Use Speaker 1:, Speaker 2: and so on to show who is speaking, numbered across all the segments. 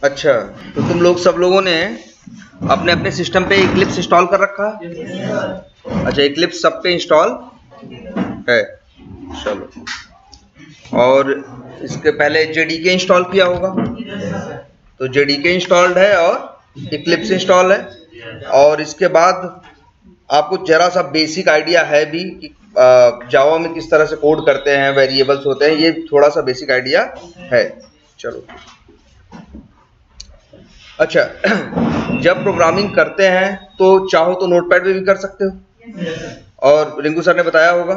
Speaker 1: अच्छा, तो तुम लोग सब लोगों ने अपने अपने सिस्टम पे इक्लिप्स इंस्टॉल कर रखा है? अच्छा, इक्लिप्स सब पे इंस्टॉल है। चलो, और इसके पहले जेडीके इंस्टॉल किया होगा, तो जेडीके इंस्टॉल्ड है और इक्लिप्स इंस्टॉल है। और इसके बाद आपको जरा सा बेसिक आइडिया है भी कि जावा में किस तरह से कोड करते हैं, वेरिएबल्स होते हैं, ये थोड़ा सा बेसिक आइडिया है। चलो, अच्छा, जब प्रोग्रामिंग करते हैं तो चाहो तो नोटपैड पे भी कर सकते हो, और रिंकू सर ने बताया होगा,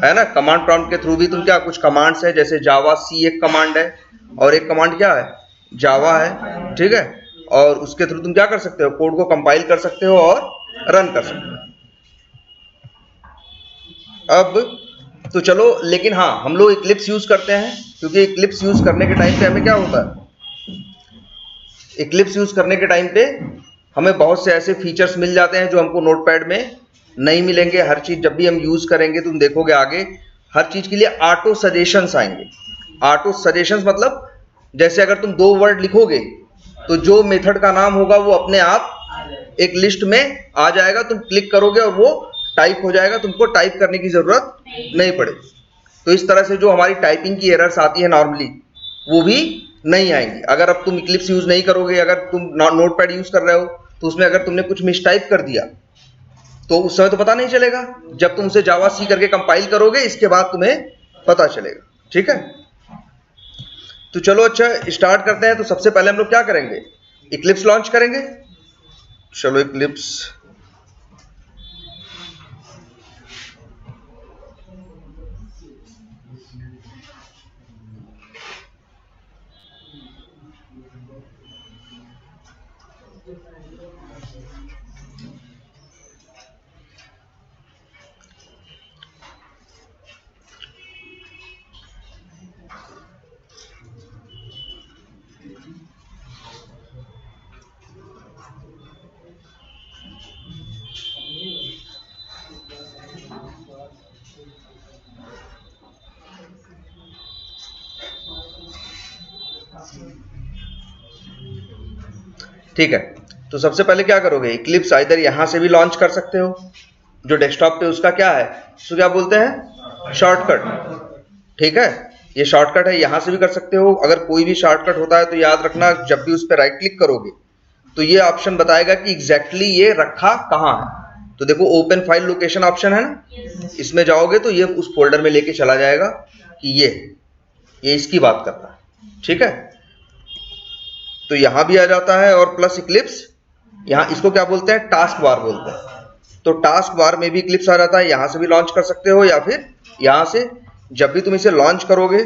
Speaker 1: है ना, कमांड प्रॉम्प्ट के थ्रू भी तुम क्या कुछ कमांड्स है, जैसे जावा सी एक कमांड है, और एक कमांड क्या है, जावा है, ठीक है, और उसके थ्रू तुम क्या कर सकते हो, कोड को कंपाइल कर सकते हो और रन कर सकते हो। अब तो चलो, लेकिन हाँ, हम लोग इक्लिप्स यूज करते हैं, क्योंकि इक्लिप्स यूज करने के टाइम पे हमें क्या होता है, इक्लिप्स यूज करने के टाइम पे हमें बहुत से ऐसे फीचर्स मिल जाते हैं जो हमको नोटपैड में नहीं मिलेंगे। हर चीज जब भी हम यूज करेंगे, तुम देखोगे आगे हर चीज के लिए ऑटो सजेशंस आएंगे। ऑटो सजेशंस मतलब जैसे अगर तुम 2 वर्ड लिखोगे तो जो मेथड का नाम होगा वो अपने आप एक लिस्ट में आ जाएगा, तुम क्लिक करोगे और वो टाइप हो जाएगा, तुमको टाइप करने की जरूरत नहीं पड़ेगी। तो इस तरह से जो हमारी टाइपिंग की एरर्स आती है नॉर्मली, वो भी नहीं आएंगी। अगर अब तुम इक्लिप्स यूज नहीं करोगे, अगर तुम नोटपैड यूज कर रहे हो, तो उसमें अगर तुमने कुछ मिसटाइप कर दिया तो उस समय तो पता नहीं चलेगा, जब तुम उसे जावा सी करके कंपाइल करोगे इसके बाद तुम्हें पता चलेगा, ठीक है। तो चलो, अच्छा स्टार्ट करते हैं। तो सबसे पहले हम लोग क्या करेंगे, इक्लिप्स लॉन्च करेंगे। चलो, इक्लिप्स ठीक है। तो सबसे पहले क्या करोगे, इक्लिप्स आइदर यहां से भी लॉन्च कर सकते हो, जो डेस्कटॉप पे उसका क्या है, उसको क्या बोलते हैं, शॉर्टकट, ठीक है। ये शॉर्टकट है, यहां से भी कर सकते हो। अगर कोई भी शॉर्टकट होता है तो याद रखना, जब भी उस पर राइट क्लिक करोगे तो ये ऑप्शन बताएगा कि एग्जैक्टली ये रखा कहाँ है। तो देखो, ओपन फाइल लोकेशन ऑप्शन है ना, इसमें जाओगे तो ये उस फोल्डर में लेके चला जाएगा कि ये इसकी बात करता है, ठीक है। तो यहां भी आ जाता है, और प्लस इक्लिप्स यहां, इसको क्या बोलते हैं, टास्क बार बोलते हैं। तो टास्क बार में भी इक्लिप्स आ जाता है, यहां से भी लॉन्च कर सकते हो, या फिर यहां से जब भी तुम इसे लॉन्च करोगे,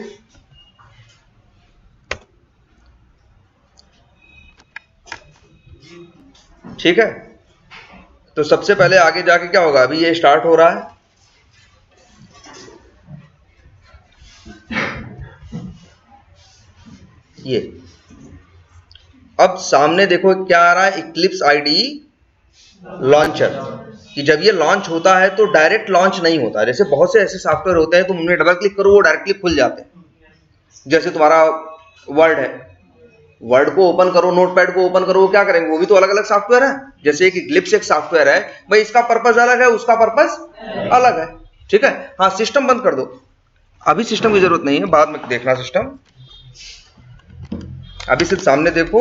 Speaker 1: ठीक है। तो सबसे पहले आगे जाके क्या होगा, अभी ये स्टार्ट हो रहा है, ये अब सामने देखो क्या आ रहा है, इक्लिप्स आईडी लॉन्चर, कि जब ये लॉन्च होता है तो डायरेक्ट लॉन्च नहीं होता। जैसे बहुत से ऐसे सॉफ्टवेयर होते हैं, तुम उनमें डबल क्लिक करो वो डायरेक्टली खुल जाते हैं। जैसे तुम्हारा वर्ड है, वर्ड को ओपन करो, नोटपैड को ओपन करो, वो क्या करेंगे, वो भी तो अलग अलग सॉफ्टवेयर है। जैसे एक इक्लिप्स एक सॉफ्टवेयर है भाई, इसका पर्पस अलग है, उसका पर्पस अलग है, ठीक है। हाँ, सिस्टम बंद कर दो, अभी सिस्टम की जरूरत नहीं है, बाद में देखना सिस्टम, अभी सिर्फ सामने देखो,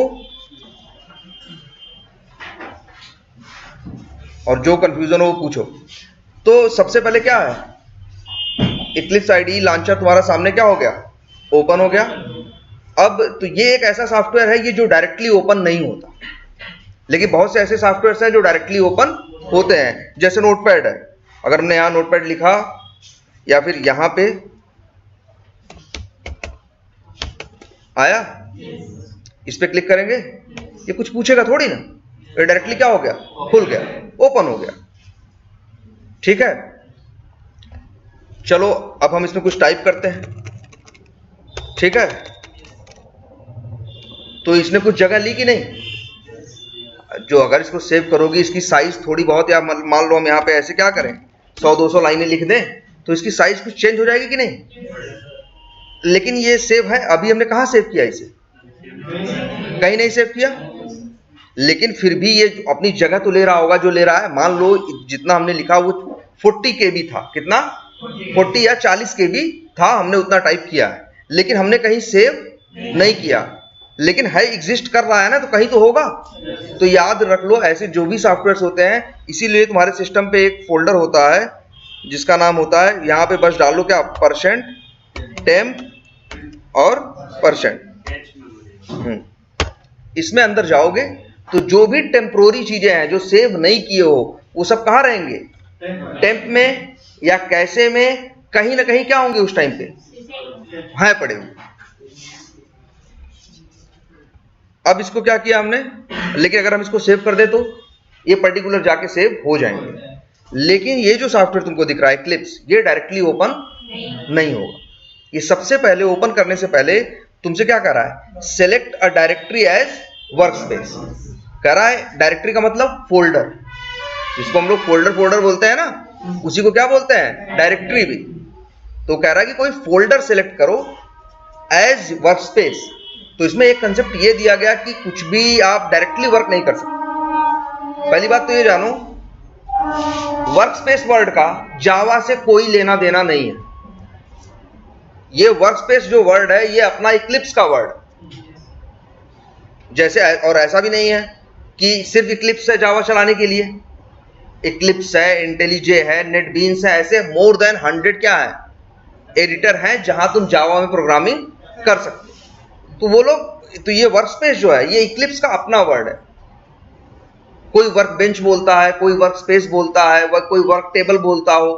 Speaker 1: और जो कंफ्यूजन हो वो पूछो। तो सबसे पहले क्या है, इक्लिप्स आईडी लॉन्चर तुम्हारा सामने क्या हो गया, ओपन हो गया। अब तो ये एक ऐसा सॉफ्टवेयर है ये जो डायरेक्टली ओपन नहीं होता, लेकिन बहुत से ऐसे सॉफ्टवेयर हैं जो डायरेक्टली ओपन होते हैं। जैसे नोटपैड है, अगर हमने यहां नोटपैड लिखा, या फिर यहां पे आया, इस पे क्लिक करेंगे, ये कुछ पूछेगा थोड़ी ना, ये डायरेक्टली क्या हो गया, खुल गया, ओपन हो गया, ठीक है। चलो, अब हम इसमें कुछ टाइप करते हैं, ठीक है। तो इसने कुछ जगह ली कि नहीं, जो अगर इसको सेव करोगी, इसकी साइज थोड़ी बहुत, या मान लो हम यहाँ पे ऐसे क्या करें, 100-200 लाइनें लिख दें, तो इसकी साइज कुछ चेंज हो जाएगी कि नहीं। लेकिन ये सेव है, अभी हमने कहाँ सेव किया इसे, कहीं नहीं सेव किया, लेकिन फिर भी ये अपनी जगह तो ले रहा होगा जो ले रहा है। मान लो जितना हमने लिखा वो 40 KB था, कितना 40 या 40 KB था, हमने उतना टाइप किया है, लेकिन हमने कहीं सेव नहीं किया, लेकिन है एग्जिस्ट कर रहा है ना, तो कहीं तो होगा। तो याद रख लो ऐसे जो भी सॉफ्टवेयर होते हैं, इसीलिए तुम्हारे सिस्टम पे एक फोल्डर होता है जिसका नाम होता है, यहाँ पे बस डालो क्या, %temp और %। इसमें अंदर जाओगे तो जो भी टेम्पोररी चीजें हैं जो सेव नहीं किए हो वो सब कहाँ रहेंगे, टेम्प में या कैसे में, कहीं ना कहीं क्या होंगे उस टाइम पे, हाँ पड़े होंगे। अब इसको क्या किया हमने, लेकिन अगर हम इसको सेव कर दे तो ये पर्टिकुलर जाके सेव हो जाएंगे, लेकिन ये जो सॉफ्टवेयर तुमको दिख रहा है क्लिप्स, ये डायरेक्टली ओपन नहीं होगा। ये सबसे पहले ओपन करने से पहले तुमसे क्या कर रहा है, select a directory as workspace कह रहा है। डायरेक्टरी का मतलब फोल्डर, जिसको हम लोग फोल्डर बोलते हैं ना, उसी को क्या बोलते हैं, डायरेक्टरी भी। तो कह रहा है कि कोई फोल्डर सेलेक्ट करो एज वर्कस्पेस। तो इसमें एक कंसेप्ट ये दिया गया कि कुछ भी आप डायरेक्टली वर्क नहीं कर सकते। पहली बात तो ये जानो, वर्कस्पेस वर्ड का जावा से कोई लेना देना नहीं है। ये वर्कस्पेस जो वर्ड है ये अपना इक्लिप्स का वर्ड, जैसे, और ऐसा भी नहीं है कि सिर्फ इक्लिप्स है जावा चलाने के लिए। इक्लिप्स है, इंटेलिजे है, नेटबीन्स है, ऐसे मोर देन 100 क्या है, एडिटर हैं जहां तुम जावा में प्रोग्रामिंग कर सकते हो। तो वो लोग, तो ये वर्कस्पेस जो है ये इक्लिप्स का अपना वर्ड है। कोई वर्क बेंच बोलता है, कोई वर्क स्पेस बोलता है, कोई वर्क टेबल बोलता हो,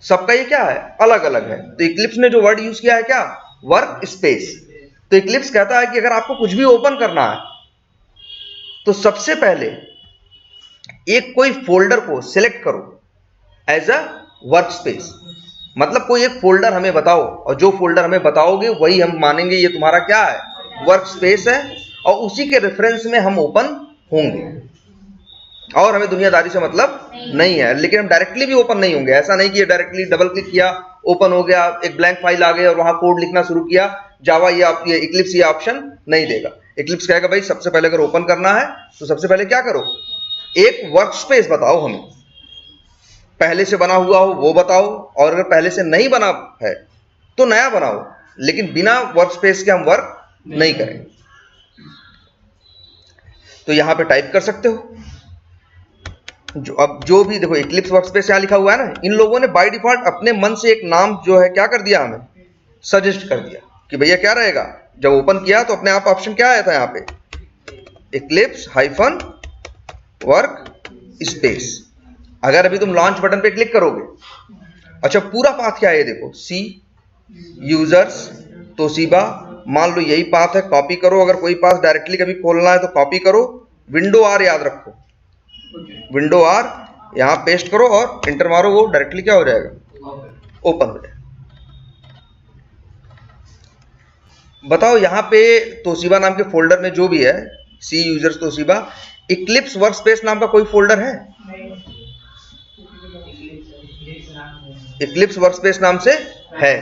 Speaker 1: सबका ये क्या है, अलग अलग है। तो इक्लिप्स ने जो वर्ड यूज किया है क्या, वर्क स्पेस। तो इक्लिप्स कहता है कि अगर आपको कुछ भी ओपन करना है तो सबसे पहले एक कोई फोल्डर को सिलेक्ट करो एज अ वर्क स्पेस। मतलब कोई एक फोल्डर हमें बताओ, और जो फोल्डर हमें बताओगे वही हम मानेंगे ये तुम्हारा क्या है, वर्क स्पेस है, और उसी के रेफरेंस में हम ओपन होंगे। और हमें दुनियादारी से मतलब नहीं है, लेकिन हम डायरेक्टली भी ओपन नहीं होंगे। ऐसा नहीं कि डायरेक्टली डबल क्लिक किया ओपन हो गया, एक ब्लैंक फाइल आ गई और वहां कोड लिखना शुरू किया। जावा ये इक्लिप्स ये ऑप्शन नहीं देगा। इक्लिप्स कहेगा भाई सबसे पहले अगर ओपन करना है तो सबसे पहले क्या करो, एक वर्क स्पेस बताओ हमें, पहले से बना हुआ हो वो बताओ, और अगर पहले से नहीं बना है तो नया बनाओ, लेकिन बिना वर्क स्पेस के हम वर्क नहीं करेंगे। तो यहां पे टाइप कर सकते हो जो भी देखो, इक्लिप्स वर्कस्पेस यहां लिखा हुआ है ना, इन लोगों ने बाय डिफॉल्ट अपने मन से एक नाम जो है क्या कर दिया, हमें सजेस्ट कर दिया कि भैया क्या रहेगा। जब ओपन किया तो अपने आप ऑप्शन क्या आया था यहाँ पे, इक्लिप्स -वर्क स्पेस। अगर अभी तुम लॉन्च बटन पे क्लिक करोगे, अच्छा पूरा पाथ क्या है ये देखो, सी यूजर्स तोशिबा, मान लो यही पाथ है, कॉपी करो। अगर कोई पाथ डायरेक्टली कभी खोलना है तो कॉपी करो, विंडो आर याद रखो, विंडो आर यहां पेस्ट करो और इंटर मारो, वो डायरेक्टली क्या हो जाएगा, ओपन हो जाएगा। बताओ यहां पे तोशिबा नाम के फोल्डर में जो भी है, C users Toshiba, Eclipse workspace नाम का कोई फोल्डर है? इक्लिप्स वर्कस्पेस नाम से है,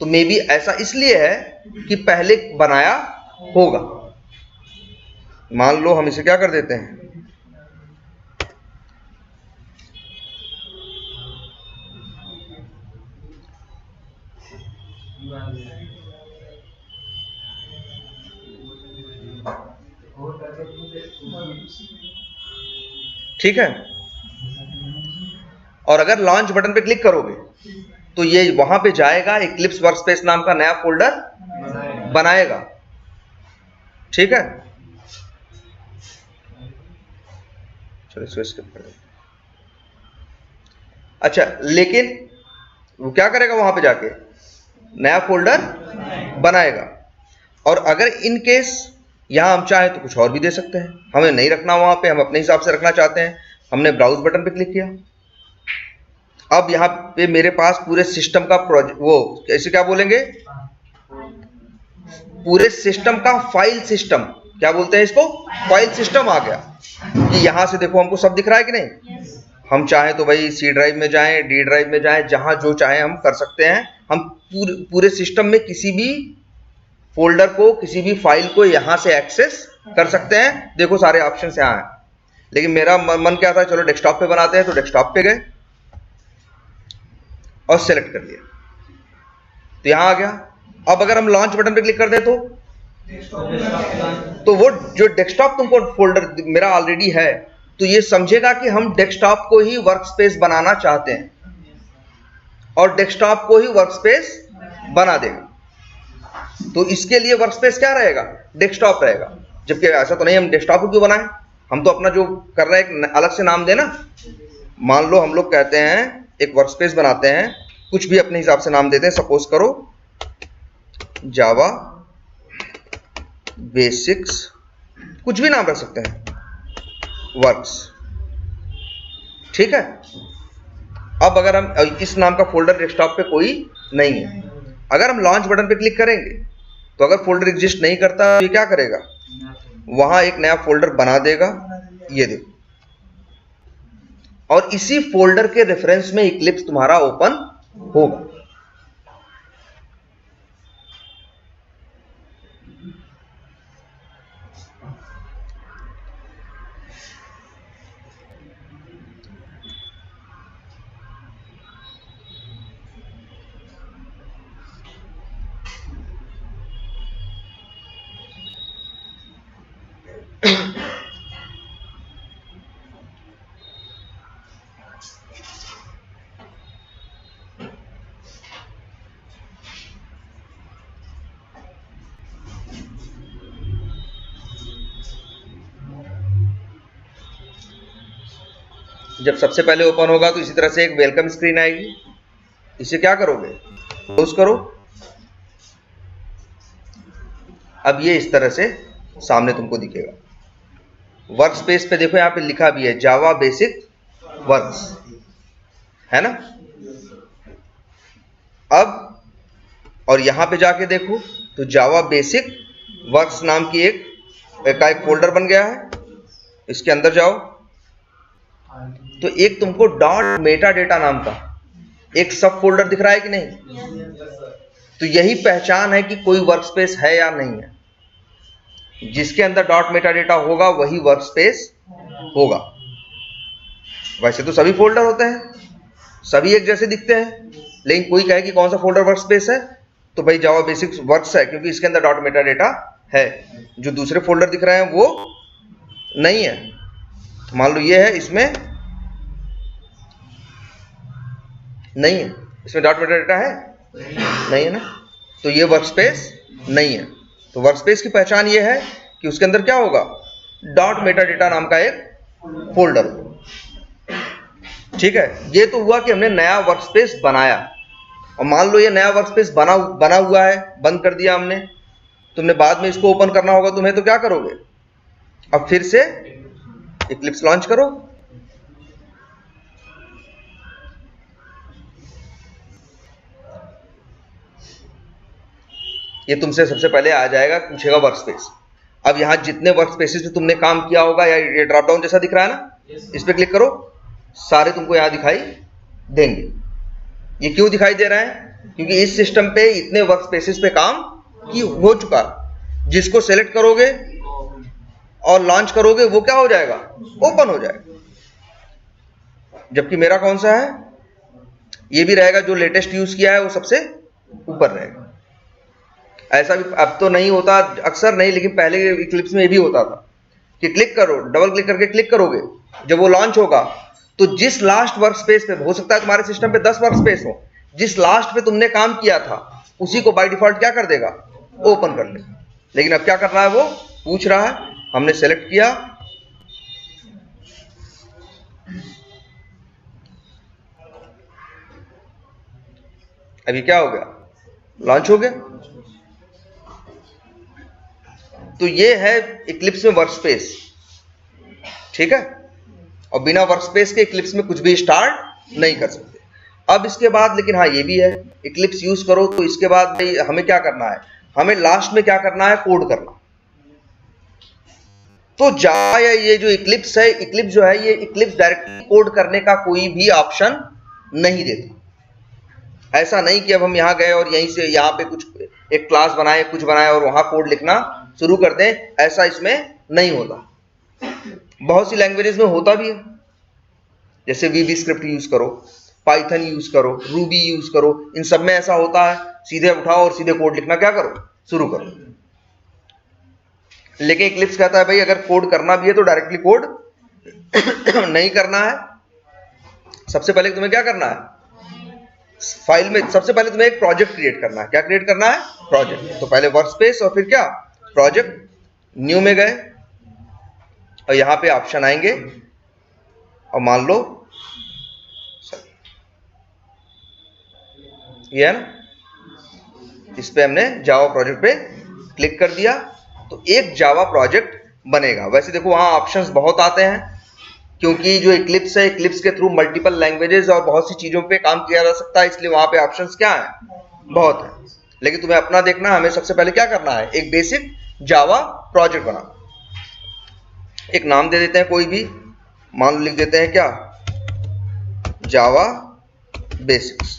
Speaker 1: तो मे बी ऐसा इसलिए है कि पहले बनाया होगा। मान लो हम इसे क्या कर देते हैं, ठीक है। और अगर लॉन्च बटन पे क्लिक करोगे तो ये वहां पे जाएगा, इक्लिप्स वर्कस्पेस नाम का नया फोल्डर बनाएगा, ठीक है। चलो इसको स्किप कर देते। अच्छा, लेकिन वो क्या करेगा, वहां पे जाके नया फोल्डर बनाएगा। और अगर इन केस यहां हम चाहें तो कुछ और भी दे सकते हैं, हमें नहीं रखना वहां पे, हम अपने हिसाब से रखना चाहते हैं, हमने ब्राउज बटन पे क्लिक किया। अब यहां पे मेरे पास पूरे सिस्टम का प्रोजेक्ट, वो कैसे क्या बोलेंगे, पूरे सिस्टम का फाइल सिस्टम, क्या बोलते हैं इसको, फाइल सिस्टम आ गया। कि यहां से देखो हमको सब दिख रहा है कि नहीं। हम चाहे तो भाई सी ड्राइव में जाएं, डी ड्राइव में जाएं, जहां जो चाहे हम कर सकते हैं। हम पूरे सिस्टम में किसी भी फोल्डर को, किसी भी फाइल को यहां से एक्सेस कर सकते हैं। देखो सारे ऑप्शन यहाँ हैं, लेकिन मेरा मन क्या था, चलो डेस्कटॉप पे बनाते हैं, तो डेस्कटॉप पे गए और सेलेक्ट कर लिया, तो यहां आ गया। अब अगर हम लॉन्च बटन पे क्लिक कर दें तो वो जो डेस्कटॉप तुमको फोल्डर मेरा ऑलरेडी है, तो ये समझेगा कि हम डेस्कटॉप को ही वर्कस्पेस बनाना चाहते हैं और डेस्कटॉप को ही वर्कस्पेस बना देगा। तो इसके लिए वर्कस्पेस क्या रहेगा, डेस्कटॉप रहेगा। जबकि ऐसा तो नहीं, हम डेस्कटॉप को क्यों बनाएं, हम तो अपना जो कर रहे हैं एक अलग से नाम देना। मान लो हम लोग कहते हैं एक वर्कस्पेस बनाते हैं, कुछ भी अपने हिसाब से नाम देते हैं, सपोज करो जावा बेसिक्स, कुछ भी नाम रख सकते हैं, वर्क्स, ठीक है। अब अगर हम इस नाम का फोल्डर डेस्कटॉप पे कोई नहीं है, अगर हम लॉन्च बटन पे क्लिक करेंगे तो अगर फोल्डर एग्जिस्ट नहीं करता तो ये क्या करेगा, वहां एक नया फोल्डर बना देगा, ये देखो, और इसी फोल्डर के रेफरेंस में इक्लिप्स तुम्हारा ओपन होगा। जब सबसे पहले ओपन होगा तो इसी तरह से एक वेलकम स्क्रीन आएगी, इसे क्या करोगे, क्लोज करो। अब ये इस तरह से सामने तुमको दिखेगा। वर्कस्पेस पे देखो, यहां पे लिखा भी है जावा बेसिक वर्क्स, है ना। अब और यहां पे जाके देखो तो जावा बेसिक वर्क्स नाम की एक फोल्डर बन गया है। इसके अंदर जाओ तो एक तुमको डॉट मेटा डेटा नाम का एक सब फोल्डर दिख रहा है कि नहीं, तो यही पहचान है कि कोई वर्कस्पेस है या नहीं है। जिसके अंदर डॉट मेटा डेटा होगा वही वर्कस्पेस होगा। वैसे तो सभी फोल्डर होते हैं, सभी एक जैसे दिखते हैं, लेकिन कोई कहे कि कौन सा फोल्डर वर्कस्पेस है, तो भाई जावा बेसिक्स वर्क्स है, क्योंकि इसके अंदर डॉट मेटा डेटा है। जो दूसरे फोल्डर दिख रहे हैं वो नहीं है। मान लो ये है, इसमें नहीं है, इसमें डॉट मेटा डेटा है नहीं है ना, तो ये वर्कस्पेस नहीं है। तो वर्कस्पेस की पहचान ये है कि उसके अंदर क्या होगा, डॉट मेटा डेटा नाम का एक फोल्डर, ठीक है। ये तो हुआ कि हमने नया वर्कस्पेस बनाया, और मान लो ये नया वर्कस्पेस बना हुआ है, बंद कर दिया हमने, तुमने बाद में इसको ओपन करना होगा तुम्हें, तो क्या करोगे, अब फिर से इक्लिप्स लॉन्च करो। ये तुमसे सबसे पहले आ जाएगा, पूछेगा वर्कस्पेस। अब यहां जितने वर्कस्पेसेस पे तुमने काम किया होगा, या ये ड्रॉप डाउन जैसा दिख रहा है ना, इस पे क्लिक करो, सारे तुमको यहां दिखाई देंगे। ये क्यों दिखाई दे रहा है, क्योंकि इस सिस्टम पे इतने वर्कस्पेसेस पे काम की हो चुका। जिसको सेलेक्ट करोगे और लॉन्च करोगे वो क्या हो जाएगा, ओपन हो जाएगा। जबकि मेरा कौन सा है, ये भी रहेगा, जो लेटेस्ट यूज किया है वो सबसे ऊपर रहेगा। ऐसा भी अब तो नहीं होता, अक्सर नहीं, लेकिन पहले इक्लिप्स में भी होता था कि क्लिक करो, डबल क्लिक करके क्लिक करोगे, जब वो लॉन्च होगा तो जिस लास्ट वर्क स्पेस पे, हो सकता है तुम्हारे सिस्टम पे 10 वर्क स्पेस हो, जिस लास्ट पे तुमने काम किया था उसी को बाय डिफॉल्ट क्या कर देगा, ओपन कर लेगा। लेकिन अब क्या करना है, वो पूछ रहा है, हमने सेलेक्ट किया, अभी क्या हो गया, लॉन्च हो गया। तो ये है इक्लिप्स में वर्कस्पेस, ठीक है। और बिना वर्कस्पेस के इक्लिप्स में कुछ भी स्टार्ट नहीं कर सकते। अब इसके बाद, लेकिन हाँ ये भी है, इक्लिप्स यूज करो तो इसके बाद हमें क्या करना है, हमें लास्ट में क्या करना है, कोड करना। तो जावा या ये जो इक्लिप्स है, इक्लिप्स जो है, ये इक्लिप्स डायरेक्टली कोड करने का कोई भी ऑप्शन नहीं देता। ऐसा नहीं कि अब हम यहां गए और यहीं से यहां पे कुछ एक क्लास बनाए, कुछ बनाए और वहां कोड लिखना शुरू कर दें, ऐसा इसमें नहीं होता। बहुत सी लैंग्वेजेस में होता भी है, जैसे वीबी स्क्रिप्ट यूज करो, पाइथन यूज करो, रूबी यूज करो, इन सब में ऐसा होता है, सीधे उठाओ और सीधे कोड लिखना क्या करो, शुरू करो। लेकिन इक्लिप्स कहता है भाई अगर कोड करना भी है तो डायरेक्टली कोड नहीं करना है। सबसे पहले तुम्हें क्या करना है, फाइल में सबसे पहले तुम्हें एक प्रोजेक्ट क्रिएट करना है। क्या क्रिएट करना है, प्रोजेक्ट। तो पहले वर्कस्पेस और फिर क्या, प्रोजेक्ट। न्यू में गए और यहां पे ऑप्शन आएंगे और मान लो ये है ना, इस पे हमने जावा प्रोजेक्ट पे क्लिक कर दिया तो एक जावा प्रोजेक्ट बनेगा। वैसे देखो वहां ऑप्शंस बहुत आते हैं, क्योंकि जो इक्लिप्स है, इक्लिप्स के थ्रू मल्टीपल लैंग्वेजेस और बहुत सी चीजों पे काम किया जा सकता है, इसलिए वहां पे ऑप्शंस क्या है, बहुत है। लेकिन तुम्हें अपना देखना है, हमें सबसे पहले क्या करना है, एक बेसिक जावा प्रोजेक्ट बनाना। एक नाम दे देते हैं कोई भी, मान लो लिख देते हैं क्या, जावा बेसिक्स,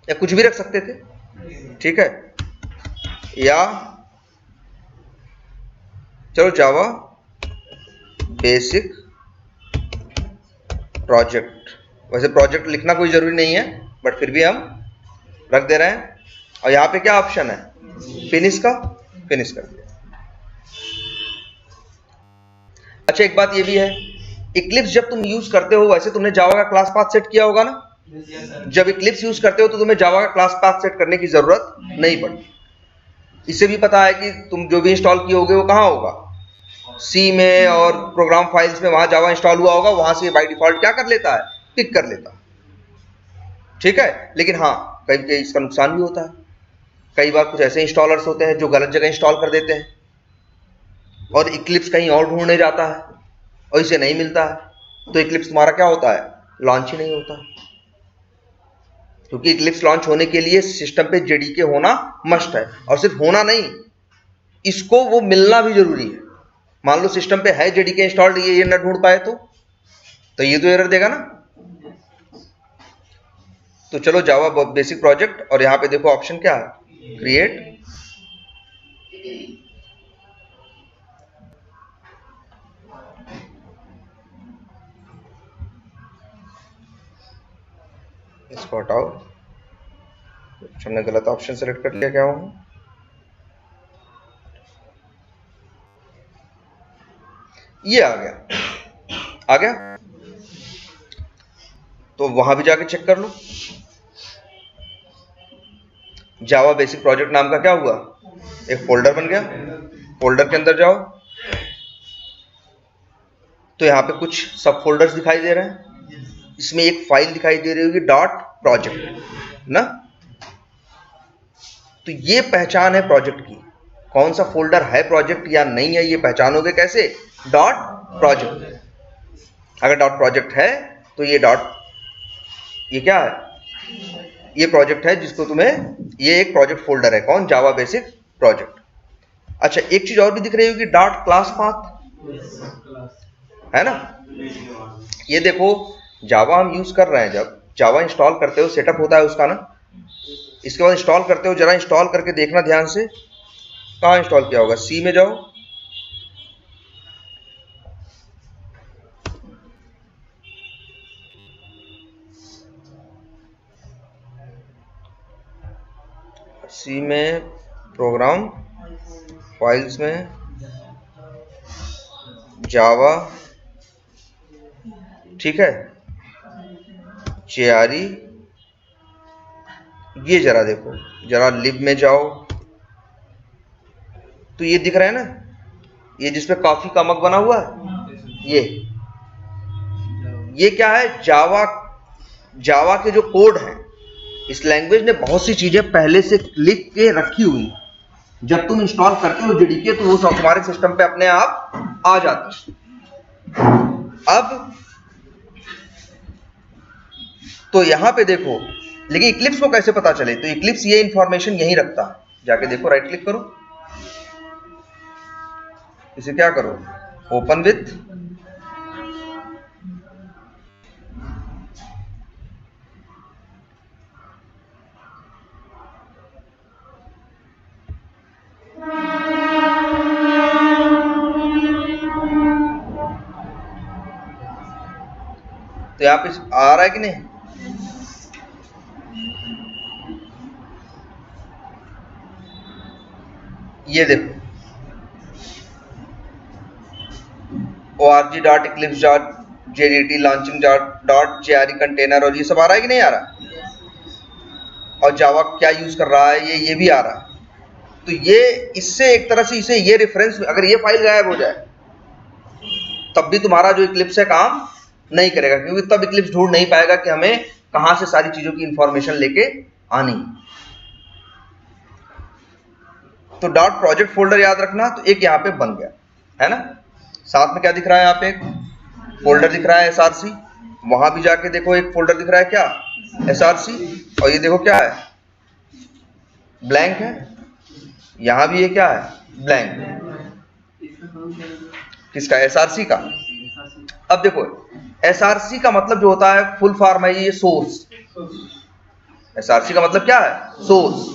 Speaker 1: या कुछ भी रख सकते थे, ठीक है, या चलो जावा बेसिक प्रोजेक्ट। वैसे प्रोजेक्ट लिखना कोई जरूरी नहीं है, बट फिर भी हम रख दे रहे हैं। और यहां पे क्या ऑप्शन है, फिनिश का, फिनिश कर दिया। अच्छा एक बात ये भी है, इक्लिप्स जब तुम यूज करते हो, वैसे तुमने जावा का क्लास पाथ सेट किया होगा ना। जब इक्लिप्स यूज करते हो तो तुम्हें जावा का क्लास पाथ सेट करने की जरूरत नहीं पड़ती। इससे भी पता है कि तुम जो भी इंस्टॉल किए होगे वो कहां होगा, सी में, और प्रोग्राम फाइल्स में वहां जावा इंस्टॉल हुआ होगा, वहां से बाय डिफॉल्ट क्या कर लेता है, पिक कर लेता है, ठीक है। लेकिन हाँ कई इसका नुकसान भी होता है। कई बार कुछ ऐसे इंस्टॉलर्स होते हैं जो गलत जगह इंस्टॉल कर देते हैं और इक्लिप्स कहीं और ढूंढने जाता है और इसे नहीं मिलता है, तो इक्लिप्स तुम्हारा क्या होता है, लॉन्च ही नहीं होता। क्योंकि इक्लिप्स लॉन्च होने के लिए सिस्टम पे जेडीके होना मस्ट है, और सिर्फ होना नहीं, इसको वो मिलना भी जरूरी है। मान लो सिस्टम पे है जेडीके इंस्टॉल्ड, ये ना ढूंढ पाए तो ये तो एरर देगा ना। तो चलो जावा बेसिक प्रोजेक्ट, और यहां पे देखो ऑप्शन क्या है, क्रिएट। इसको हटाओ, हमने गलत ऑप्शन सेलेक्ट कर लिया, क्या हुआ, ये आ गया, आ गया। तो वहां भी जाके चेक कर लो, जावा बेसिक प्रोजेक्ट नाम का क्या हुआ, एक फोल्डर बन गया। फोल्डर के अंदर जाओ तो यहां पे कुछ सब फोल्डर्स दिखाई दे रहे हैं, इसमें एक फाइल दिखाई दे रही होगी डॉट प्रोजेक्ट ना। तो ये पहचान है प्रोजेक्ट की, कौन सा फोल्डर है प्रोजेक्ट या नहीं है, ये पहचानोगे कैसे, डॉट प्रोजेक्ट। अगर डॉट प्रोजेक्ट है तो ये डॉट, ये क्या है, ये प्रोजेक्ट है जिसको तुम्हें, ये एक प्रोजेक्ट फोल्डर है, कौन, जावा बेसिक प्रोजेक्ट। अच्छा एक चीज और भी दिख रही होगी, डॉट क्लास पाथ, है ना। ये देखो जावा हम यूज कर रहे हैं, जब जावा इंस्टॉल करते हो, सेटअप होता है उसका ना, इसके बाद इंस्टॉल करते हो, जरा इंस्टॉल करके देखना ध्यान से, कहाँ इंस्टॉल किया होगा, सी में जाओ, सी में, प्रोग्राम फाइल्स में, जावा, ठीक है, जेआरई, ये जरा देखो, जरा लिब में जाओ तो ये दिख रहा है ना, ये जिसपे कॉफी का मग बना हुआ है, ये क्या है, जावा, जावा के जो कोड हैं, इस लैंग्वेज ने बहुत सी चीजें पहले से लिख के रखी हुई, जब तुम इंस्टॉल करते हो जेडीके तो वो सब तुम्हारे सिस्टम पे अपने आप आ जाती है। अब तो यहां पे देखो, लेकिन इक्लिप्स को कैसे पता चले, तो इक्लिप्स ये इंफॉर्मेशन यहीं रखता है, जाके देखो, राइट क्लिक करो, इसे क्या करो, ओपन विथ, तो यहाँ पे आ रहा है कि नहीं? ये देखो org.eclipse.jdt launching.jre कंटेनर, और ये सब आ रहा है कि नहीं आ रहा? और जावा क्या यूज कर रहा है, ये भी आ रहा है। तो ये इससे एक तरह से इसे ये रेफरेंस, अगर ये फाइल गायब हो जाए तब भी तुम्हारा जो इक्लिप्स है काम नहीं करेगा, क्योंकि तब इक्लिप्स ढूंढ नहीं पाएगा कि हमें कहां से सारी चीजों की इंफॉर्मेशन लेके आनी। तो डॉट प्रोजेक्ट फोल्डर याद रखना, तो एक यहाँ पे बन गया है ना। साथ में क्या दिख रहा है, यहाँ पे एक फोल्डर दिख रहा है src, वहां भी जाके देखो एक फोल्डर दिख रहा है क्या, src, और ये देखो क्या है, ब्लैंक है। यहां भी ये क्या है, ब्लैंक। किसका, src का। अब देखो src का मतलब जो होता है फुल फॉर्म है ये सोर्स। src का मतलब क्या है, सोर्स।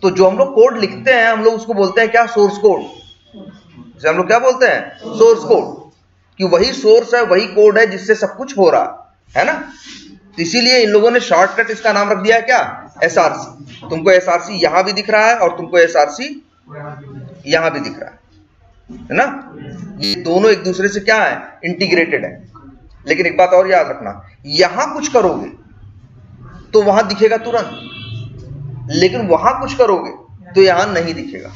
Speaker 1: तो जो हम लोग कोड लिखते हैं हम लोग उसको बोलते हैं क्या, सोर्स कोड। जैसे हम लोग क्या बोलते हैं, सोर्स कोड, कि वही सोर्स है, वही कोड है जिससे सब कुछ हो रहा है ना। तो इसीलिए इन लोगों ने शॉर्टकट इसका नाम रख दिया है क्या, src। तुमको src यहां भी दिख रहा है और तुमको src यहां भी दिख रहा है ना। ये दोनों एक दूसरे से क्या है, इंटीग्रेटेड है। लेकिन एक बात और याद रखना, यहां कुछ करोगे तो वहां दिखेगा तुरंत, लेकिन वहां कुछ करोगे तो यहां नहीं दिखेगा।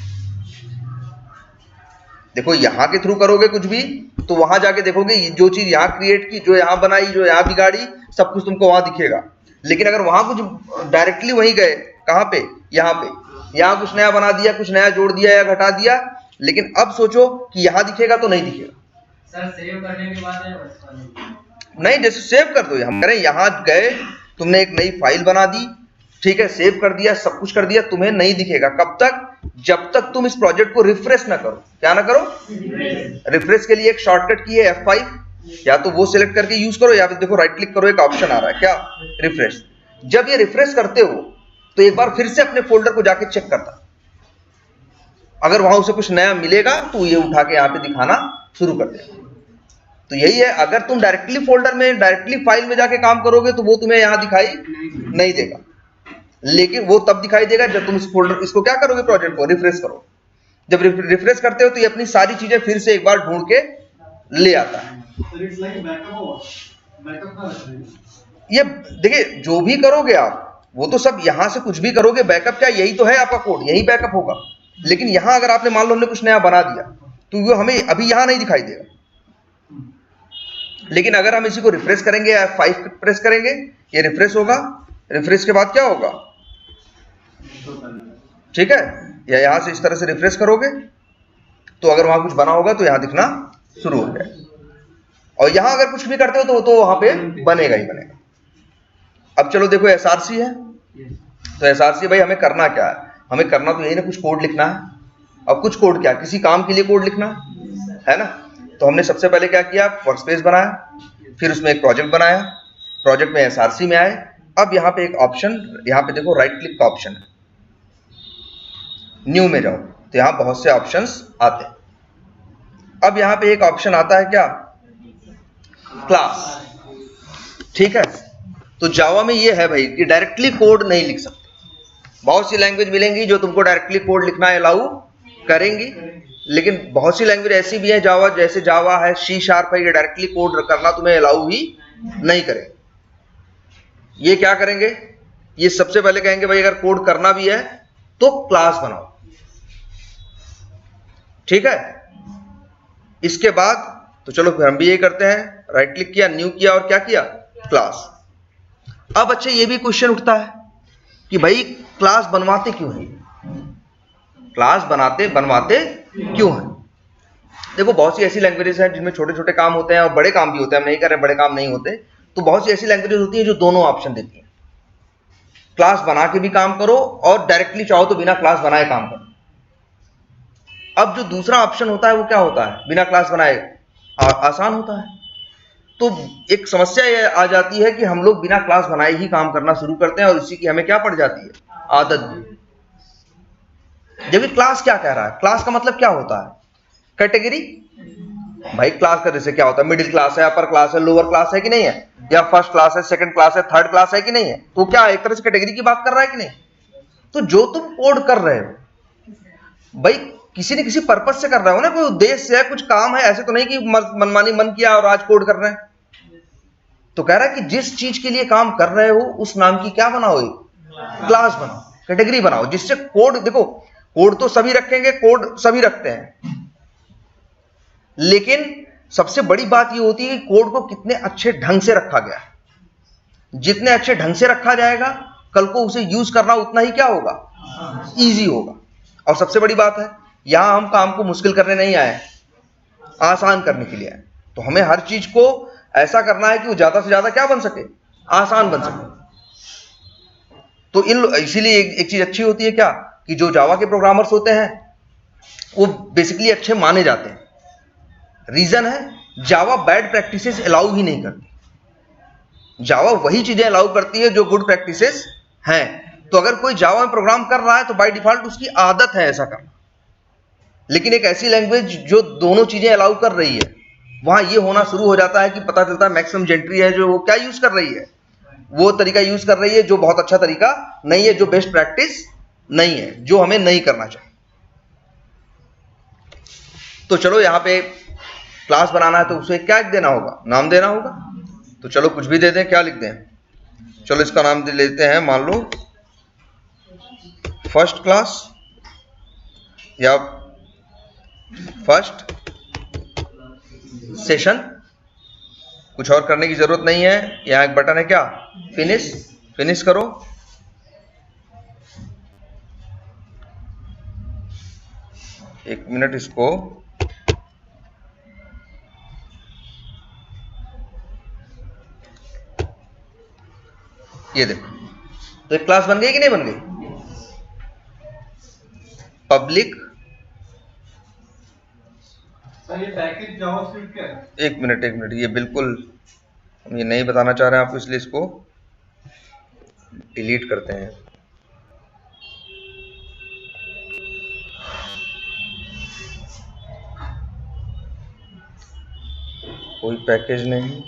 Speaker 1: देखो यहां के थ्रू करोगे कुछ भी तो वहां जाके देखोगे जो चीज यहां क्रिएट की, जो यहां बनाई, जो यहां बिगाड़ी, सब कुछ तुमको वहां दिखेगा। लेकिन अगर वहां कुछ डायरेक्टली वहीं गए, कहां पे, यहां पे, यहां कुछ नया बना दिया, कुछ नया जोड़ दिया या घटा दिया, लेकिन अब सोचो कि यहां दिखेगा तो नहीं दिखेगा।
Speaker 2: सर सेव करने के बाद
Speaker 1: नहीं, जैसे सेव कर दो, हम कह रहे हैं यहां गए, तुमने एक नई फाइल बना दी, ठीक है, सेव कर दिया, सब कुछ कर दिया, तुम्हें नहीं दिखेगा। कब तक, जब तक तुम इस प्रोजेक्ट को रिफ्रेश ना करो। क्या ना करो, रिफ्रेश के लिए एक शॉर्टकट की है F5, या तो वो सिलेक्ट करके यूज करो, या फिर देखो राइट क्लिक करो, एक ऑप्शन आ रहा है क्या, रिफ्रेश। जब ये रिफ्रेश करते हो तो एक बार फिर से अपने फोल्डर को जाके चेक करता, अगर वहां उसे कुछ नया मिलेगा तो ये उठा के यहां पे दिखाना शुरू कर देगा। तो यही है, अगर तुम डायरेक्टली फोल्डर में, डायरेक्टली फाइल में जाके काम करोगे तो वो तुम्हें यहां दिखाई नहीं देगा, लेकिन वो तब दिखाई देगा जब तुम इस फोल्डर, इसको क्या करोगे, प्रोजेक्ट को रिफ्रेश करो। जब रिफ्रेश करते हो तो ये अपनी सारी चीजें फिर से एक बार ढूंढ के ले आता है। ये देखिए, जो भी करोगे आप, वो तो सब यहां से कुछ भी करोगे, बैकअप क्या, यही तो है आपका कोड, यही बैकअप होगा। लेकिन यहां अगर आपने, मान लो हमने कुछ नया बना दिया, तो वो हमें अभी यहां नहीं दिखाई देगा। लेकिन अगर हम इसी को रिफ्रेश करेंगे या F5 प्रेस करेंगे, ये रिफ्रेश होगा, रिफ्रेश के बाद क्या होगा, ठीक है, या यहां से इस तरह से रिफ्रेश करोगे तो अगर वहां कुछ बना होगा तो यहां दिखना शुरू हो जाए, और यहां अगर कुछ भी करते हो तो वहां पे बनेगा ही बनेगा। अब चलो देखो src है, तो src भाई हमें करना क्या है, हमें करना तो यही ना, कुछ कोड लिखना है। अब कुछ कोड क्या, किसी काम के लिए कोड लिखना है ना। तो हमने सबसे पहले क्या किया, वर्कस्पेस बनाया, फिर उसमें एक प्रोजेक्ट बनाया, प्रोजेक्ट में src में आए। अब यहाँ पे एक ऑप्शन, यहाँ पे देखो राइट क्लिक का ऑप्शन है, न्यू में जाओ, तो यहाँ बहुत से ऑप्शंस आते हैं। अब यहाँ पे एक ऑप्शन आता है क्या, क्लास, ठीक है। तो जावा में ये है भाई कि डायरेक्टली कोड नहीं लिख सकते। बहुत सी लैंग्वेज मिलेंगी जो तुमको डायरेक्टली कोड लिखना अलाउ करेंगी, लेकिन बहुत सी लैंग्वेज ऐसी भी है, जावा जैसे जावा है, C# है, ये डायरेक्टली कोड करना तुम्हें अलाउ ही नहीं करेंगे। ये क्या करेंगे, ये सबसे पहले कहेंगे भाई अगर कोड करना भी है तो क्लास बनाओ, ठीक है। इसके बाद तो चलो फिर हम भी ये करते हैं, राइट क्लिक किया, न्यू किया, और क्या किया, क्लास। अब अच्छा ये भी क्वेश्चन उठता है कि भाई क्लास बनवाते क्यों है, क्लास बनवाते क्यों है। देखो बहुत सी ऐसी लैंग्वेजेस हैं जिनमें छोटे छोटे काम होते हैं और बड़े काम भी होते हैं, हम नहीं कह रहे बड़े काम नहीं होते। तो बहुत सी ऐसी लैंग्वेजेस होती हैं जो दोनों ऑप्शन देती हैं, क्लास बना के भी काम करो और डायरेक्टली चाहो तो बिना क्लास बनाए काम करो। अब जो दूसरा ऑप्शन होता है वो क्या होता है, बिना क्लास बनाए, आसान होता है। तो एक समस्या ये आ जाती है कि हम लोग बिना क्लास बनाए ही काम करना शुरू करते हैं और इसी की हमें क्या पड़ जाती है, आदत। जबकि क्लास क्या कह रहा है, क्लास का मतलब क्या होता है, कैटेगरी भाई क्लास करने से क्या होता है? मिडिल क्लास है, अपर क्लास है, लोअर क्लास है कि नहीं है, या फर्स्ट क्लास है, सेकंड क्लास है, थर्ड क्लास है कि नहीं है, तो क्या एक तरह से कैटेगरी की बात कर रहा है कि नहीं? तो जो तुम कोड कर रहे हो भाई किसी न किसी पर्पस से कर रहे हो ना, कोई उद्देश्य है, कुछ काम है, ऐसे तो नहीं कि मनमानी मन किया और आज कोड कर रहे हैं। तो कह रहा है कि जिस चीज के लिए काम कर रहे हो उस नाम की क्या बनाओ, क्लास बनाओ, कैटेगरी बनाओ, जिससे कोड, देखो कोड तो सभी रखेंगे, कोड सभी रखते हैं, लेकिन सबसे बड़ी बात यह होती है कि कोड को कितने अच्छे ढंग से रखा गया है। जितने अच्छे ढंग से रखा जाएगा कल को उसे यूज करना उतना ही क्या होगा, इजी होगा। और सबसे बड़ी बात है यहां हम काम को मुश्किल करने नहीं आए, आसान करने के लिए आए। तो हमें हर चीज को ऐसा करना है कि वो ज्यादा से ज्यादा क्या बन सके, आसान बन सके। तो इसीलिए एक चीज अच्छी होती है क्या, कि जो जावा के प्रोग्रामर्स होते हैं वो बेसिकली अच्छे माने जाते हैं। रीजन है जावा बैड प्रैक्टिसेस अलाउ ही नहीं करती, जावा वही चीजें अलाउ करती है जो गुड प्रैक्टिसेस हैं। तो अगर कोई जावा में प्रोग्राम कर रहा है तो बाय डिफॉल्ट उसकी आदत है ऐसा करना। लेकिन एक ऐसी लैंग्वेज जो दोनों चीजें अलाउ कर रही है, वहां यह होना शुरू हो जाता है कि पता चलता है मैक्सिमम जेंट्री है जो वो क्या यूज कर रही है, वो तरीका यूज कर रही है जो बहुत अच्छा तरीका नहीं है, जो बेस्ट प्रैक्टिस नहीं है, जो हमें नहीं करना चाहिए। तो चलो यहां पे क्लास बनाना है तो उसे क्या देना होगा, नाम देना होगा। तो चलो कुछ भी दे दें, क्या लिख दें, चलो इसका नाम दे लेते हैं, मान लो फर्स्ट क्लास या फर्स्ट सेशन। कुछ और करने की जरूरत नहीं है, यहां एक बटन है क्या, फिनिश, फिनिश करो। एक मिनट, इसको ये देखो, तो एक क्लास बन गई कि नहीं बन गई, पब्लिक।
Speaker 2: ये पैकेज जावास्क्रिप्ट क्या है?
Speaker 1: एक मिनट, ये बिल्कुल हम ये नहीं बताना चाह रहे हैं आपको, इसलिए इसको डिलीट करते हैं। कोई पैकेज नहीं,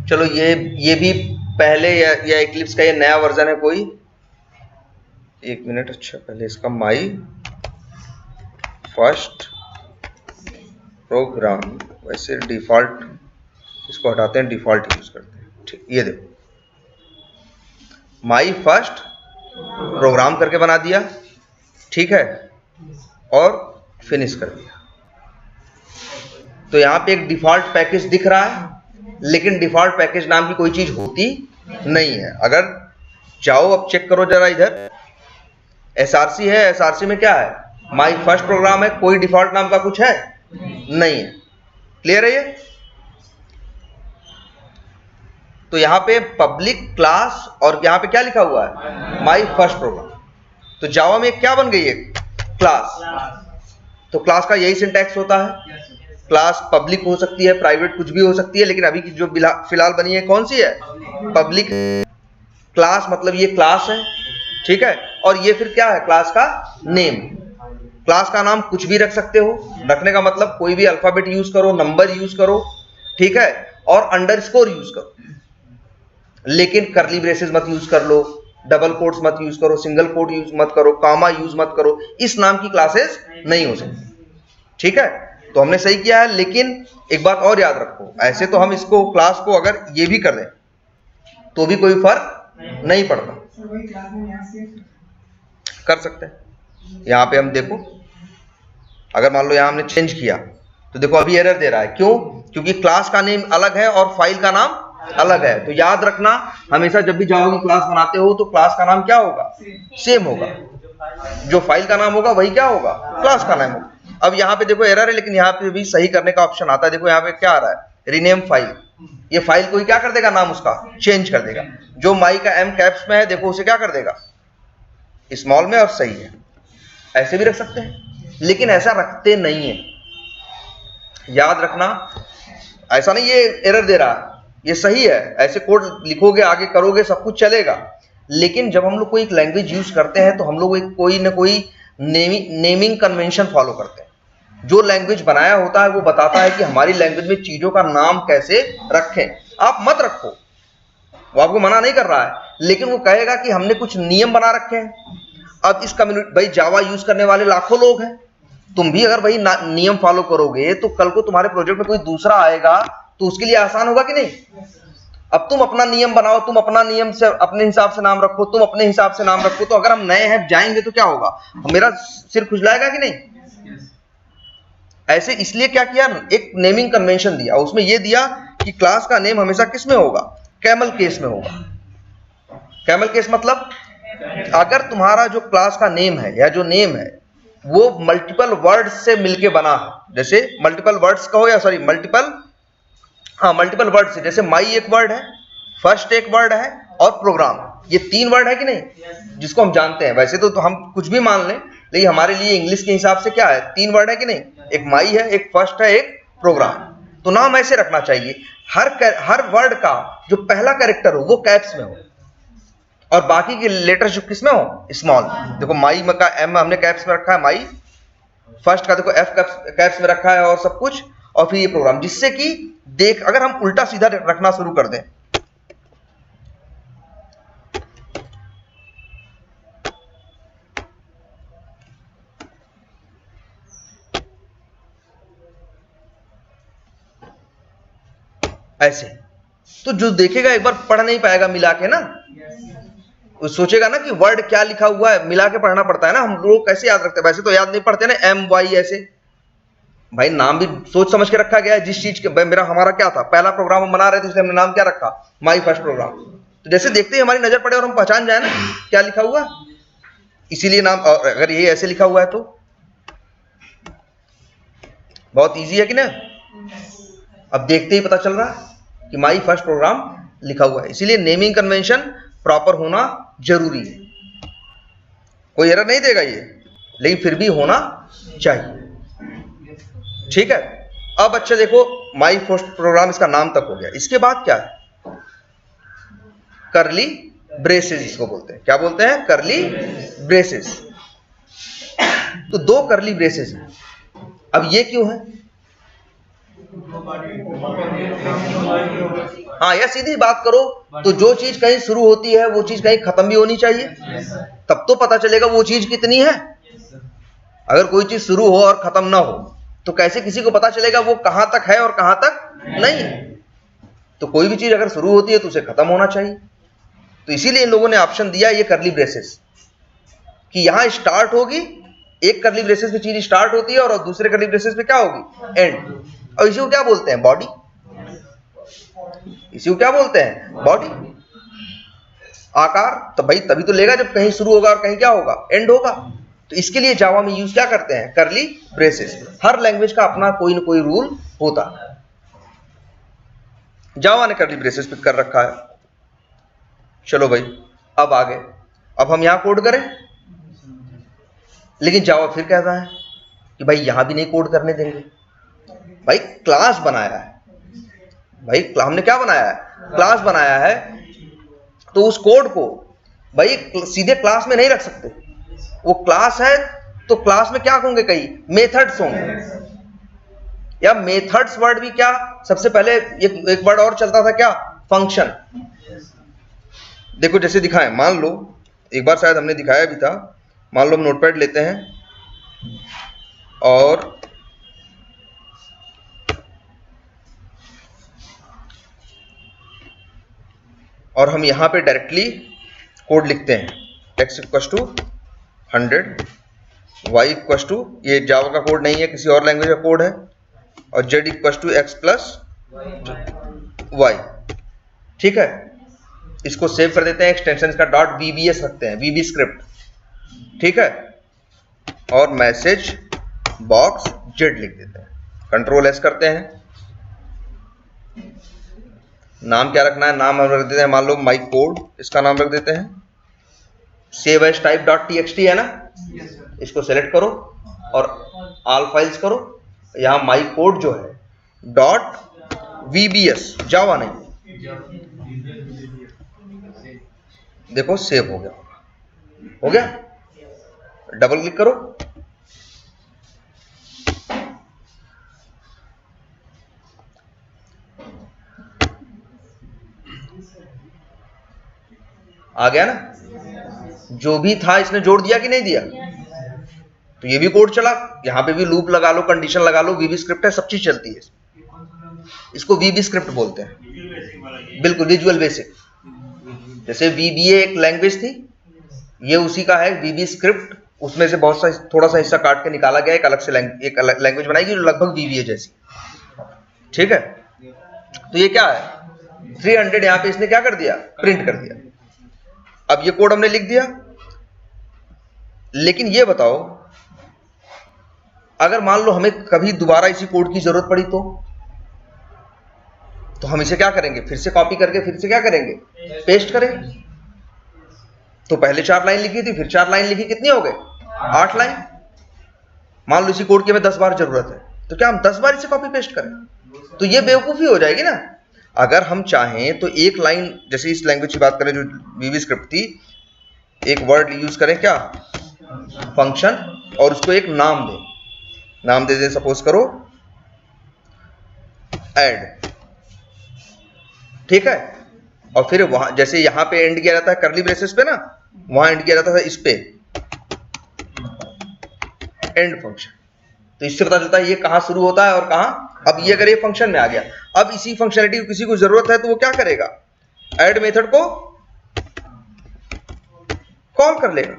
Speaker 1: चलो ये भी पहले या इक्लिप्स का ये नया वर्जन है कोई, एक मिनट, अच्छा पहले इसका माई फर्स्ट प्रोग्राम, वैसे डिफॉल्ट इसको हटाते हैं, डिफॉल्ट यूज करते हैं। ठीक, ये देखो माई फर्स्ट प्रोग्राम करके बना दिया, ठीक है, और फिनिश कर दिया। तो यहां पे एक डिफॉल्ट पैकेज दिख रहा है, लेकिन डिफॉल्ट पैकेज नाम की कोई चीज होती नहीं है। अगर जाओ अब चेक करो जरा, इधर एसआरसी है, एसआरसी में क्या है, माई फर्स्ट प्रोग्राम है, कोई डिफॉल्ट नाम का कुछ है नहीं है। क्लियर है ये? तो यहां पे पब्लिक क्लास और यहां पे क्या लिखा हुआ है, माई फर्स्ट प्रोग्राम। तो जावा में क्या बन गई है, क्लास। तो क्लास का यही सिंटैक्स होता है, क्लास पब्लिक हो सकती है, प्राइवेट कुछ भी हो सकती है, लेकिन अभी की जो फिलहाल बनी है कौन सी है, पब्लिक क्लास, मतलब ये क्लास है, ठीक है। और ये फिर क्या है, क्लास का नेम। क्लास का नाम कुछ भी रख सकते हो, रखने का मतलब कोई भी अल्फाबेट यूज करो, नंबर यूज करो, ठीक है, और अंडरस्कोर यूज करो, लेकिन करली ब्रेसेस मत यूज कर लो, डबल कोट्स मत यूज करो, सिंगल कोट यूज मत करो, कामा यूज मत करो, इस नाम की क्लासेस नहीं हो सकती, ठीक है। तो हमने सही किया है, लेकिन एक बात और याद रखो, ऐसे तो हम इसको क्लास को अगर ये भी कर दें तो भी कोई फर्क नहीं पड़ता, कर सकते हैं। यहां पे हम देखो, अगर मान लो यहां हमने चेंज किया तो देखो अभी एरर दे रहा है, क्यों, क्योंकि क्लास का नेम अलग है और फाइल का नाम अलग है। तो याद रखना, हमेशा जब भी जावा की क्लास बनाते हो तो क्लास का नाम क्या होगा, सेम होगा, जो फाइल का नाम होगा वही क्या होगा, क्लास का नाम होगा। अब यहाँ पे देखो एरर है, लेकिन यहाँ पे भी सही करने का ऑप्शन आता है। देखो यहाँ पे क्या आ रहा है, रीनेम फाइल, ये फाइल को ही क्या कर देगा, नाम उसका चेंज कर देगा। जो माई का एम कैप्स में है, देखो उसे क्या कर देगा, स्मॉल में, और सही है। ऐसे भी रख सकते हैं, लेकिन ऐसा रखते नहीं है। याद रखना, ऐसा नहीं ये एरर दे रहा है, ये सही है, ऐसे कोड लिखोगे आगे करोगे सब कुछ चलेगा। लेकिन जब हम लोग कोई एक लैंग्वेज यूज करते हैं तो हम लोग एक कोई ना कोई नेमिंग कन्वेंशन फॉलो करते हैं। जो लैंग्वेज बनाया होता है वो बताता है कि हमारी लैंग्वेज में चीजों का नाम कैसे रखें। आप मत रखो, वो आपको मना नहीं कर रहा है, लेकिन वो कहेगा कि हमने कुछ नियम बना रखे हैं। अब इस कम्युनिटी, भाई जावा यूज करने वाले लाखों लोग हैं, तुम भी अगर भाई नियम फॉलो करोगे तो कल को तुम्हारे प्रोजेक्ट में कोई दूसरा आएगा तो उसके लिए आसान होगा कि नहीं। अब तुम अपना नियम बनाओ, तुम अपना नियम से अपने हिसाब से नाम रखो, तुम अपने हिसाब से नाम रखो, तो अगर हम नए हैं जाएंगे तो क्या होगा, मेरा सिर खुजलाएगा कि नहीं। ऐसे इसलिए क्या किया, एक नेमिंग कन्वेंशन दिया, उसमें यह दिया कि क्लास का नेम हमेशा किस में होगा, कैमल केस में होगा। कैमल केस मतलब अगर तुम्हारा जो क्लास का नेम है या जो नेम है वो मल्टीपल वर्ड्स से मिलके बना है, जैसे मल्टीपल वर्ड्स का हो या सॉरी मल्टीपल वर्ड से, जैसे माई एक वर्ड है, फर्स्ट एक वर्ड है और प्रोग्राम, ये 3 वर्ड है कि नहीं, जिसको हम जानते हैं। वैसे तो हम कुछ भी मान लें, लेकिन हमारे लिए इंग्लिश के हिसाब से क्या है, 3 वर्ड है कि नहीं, एक माई है, एक फर्स्ट है, एक प्रोग्राम। तो नाम ऐसे रखना चाहिए, हर वर्ड का जो पहला कैरेक्टर हो वो कैप्स में हो और बाकी के लेटर्स जो किसमें हो, स्मॉल। देखो माई का एम हमने कैप्स में रखा है, माई फर्स्ट का देखो एफ कैप्स में रखा है और सब कुछ, और फिर ये प्रोग्राम, जिससे कि देख अगर हम उल्टा सीधा रखना शुरू कर दें ऐसे, तो जो देखेगा एक बार पढ़ नहीं पाएगा मिला के ना, वो सोचेगा ना कि वर्ड क्या लिखा हुआ है, मिला के पढ़ना पड़ता है ना। हम लोग कैसे याद रखते हैं, वैसे तो याद नहीं पढ़ते ना, एम वाई ऐसे। भाई नाम भी सोच समझ के रखा गया है, जिस चीज के हमारा क्या था, पहला प्रोग्राम हम बना रहे थे इसलिए हमने नाम क्या रखा, माई फर्स्ट प्रोग्राम। तो जैसे देखते ही हमारी नजर पड़े और हम पहचान जाए ना क्या लिखा हुआ, इसीलिए नाम। और अगर ये ऐसे लिखा हुआ है तो बहुत इजी है कि ना, अब देखते ही पता चल रहा है कि माई फर्स्ट प्रोग्राम लिखा हुआ है। इसीलिए नेमिंग कन्वेंशन प्रॉपर होना जरूरी है। कोई एरर नहीं देगा ये, लेकिन फिर भी होना चाहिए, ठीक है। अब अच्छा देखो, माई फर्स्ट प्रोग्राम इसका नाम तक हो गया। इसके बाद क्या है, करली ब्रेसेस इसको बोलते हैं। क्या बोलते हैं, करली ब्रेसेस। तो 2 करली ब्रेसेस हैं। अब ये क्यों है, हाँ या सीधी बात करो तो जो चीज कहीं शुरू होती है वो चीज कहीं खत्म भी होनी चाहिए, तब तो पता चलेगा वो चीज कितनी है। अगर कोई चीज शुरू हो और खत्म ना हो तो कैसे किसी को पता चलेगा वो कहां तक है और कहां तक नहीं है। तो कोई भी चीज अगर शुरू होती है तो उसे खत्म होना चाहिए। तो इसीलिए इन लोगों ने ऑप्शन दिया ये करली ब्रेसेस, कि यहां स्टार्ट होगी, एक करली ब्रेसेस पे चीज स्टार्ट होती है और दूसरे करली ब्रेसेस पे क्या होगी, एंड। और इसी को क्या बोलते हैं, बॉडी। इसी को क्या बोलते हैं, बॉडी। आकार तो भाई तभी तो लेगा जब कहीं शुरू होगा और कहीं क्या होगा, एंड होगा। तो इसके लिए जावा में यूज क्या करते हैं, करली ब्रेसेस। हर लैंग्वेज का अपना कोई ना कोई रूल होता है, जावा ने करली ब्रेसेस पे कर रखा है। चलो भाई अब आगे, अब हम यहां कोड करें, लेकिन जावा फिर कहता है कि भाई यहां भी नहीं कोड करने देंगे। भाई क्लास बनाया है, भाई हमने क्या बनाया है, क्लास बनाया है, तो उस कोड को भाई सीधे क्लास में नहीं रख सकते। वो क्लास है तो क्लास में क्या होंगे, कई मेथड्स होंगे, या मेथड्स वर्ड भी क्या, सबसे पहले एक वर्ड और चलता था क्या, फंक्शन। देखो जैसे दिखाएं, मान लो एक बार शायद हमने दिखाया भी था, मान लो हम नोटपैड लेते हैं और हम यहां पे डायरेक्टली कोड लिखते हैं, x equal to 100, y equal to, ये जावा का कोड नहीं है किसी और लैंग्वेज का कोड है, और z equal to x plus y, ठीक है। इसको सेव कर देते हैं, एक्सटेंशन का .vbs रखते हैं, vb स्क्रिप्ट, ठीक है। और मैसेज बॉक्स z लिख देते हैं, कंट्रोल s करते हैं। नाम क्या रखना है, नाम हम रख देते हैं, मान लो माई कोड, इसका नाम रख देते हैं। सेव एज टाइप .txt है ना, इसको सेलेक्ट करो और ऑल फाइल्स करो, यहाँ माई कोड जो है डॉट VBS, जावा नहीं, देखो सेव हो गया, हो गया। डबल क्लिक करो, आ गया ना, जो भी था इसने जोड़ दिया कि नहीं दिया। तो ये भी कोड चला, यहां पे भी लूप लगा लो, कंडीशन लगा लो, VB स्क्रिप्ट है, सब चीज चलती है। इसको VB स्क्रिप्ट बोलते हैं, बिल्कुल विजुअल बेसिक। जैसे VBA एक लैंग्वेज थी, ये उसी का है VB स्क्रिप्ट, उसमें से बहुत सा थोड़ा सा हिस्सा काट के निकाला गया, एक अलग से एक लैंग्वेज बनाई गई जो लगभग VBA जैसी, ठीक है। तो ये क्या है, 300 यहां पे इसने क्या कर दिया, प्रिंट कर दिया। अब ये कोड हमने लिख दिया, लेकिन ये बताओ अगर मान लो हमें कभी दोबारा इसी कोड की जरूरत पड़ी तो हम इसे क्या करेंगे, फिर से कॉपी करके फिर से क्या करेंगे, पेस्ट करेंगे। तो पहले 4 लाइन लिखी थी, फिर 4 लाइन लिखी, कितनी हो गए, 8 लाइन। मान लो इसी कोड की हमें 10 बार जरूरत है, तो क्या हम 10 बार इसे कॉपी पेस्ट करें, तो ये बेवकूफी हो जाएगी ना। अगर हम चाहें तो एक लाइन, जैसे इस लैंग्वेज की बात करें जो VB स्क्रिप्ट थी, एक वर्ड यूज करें क्या, फंक्शन, और उसको एक नाम दें, नाम दे दें सपोज करो ऐड, ठीक है। और फिर वहां जैसे यहां पे एंड किया जाता है करली ब्रेसेस पे ना, वहां एंड किया जाता था इस पे एंड फंक्शन। तो इससे पता चलता है ये कहां शुरू होता है और कहां। अब ये अगर ये फंक्शन में आ गया, अब इसी फंक्शनलिटी को किसी को जरूरत है तो वो क्या करेगा, ऐड मेथड को कॉल कर लेगा।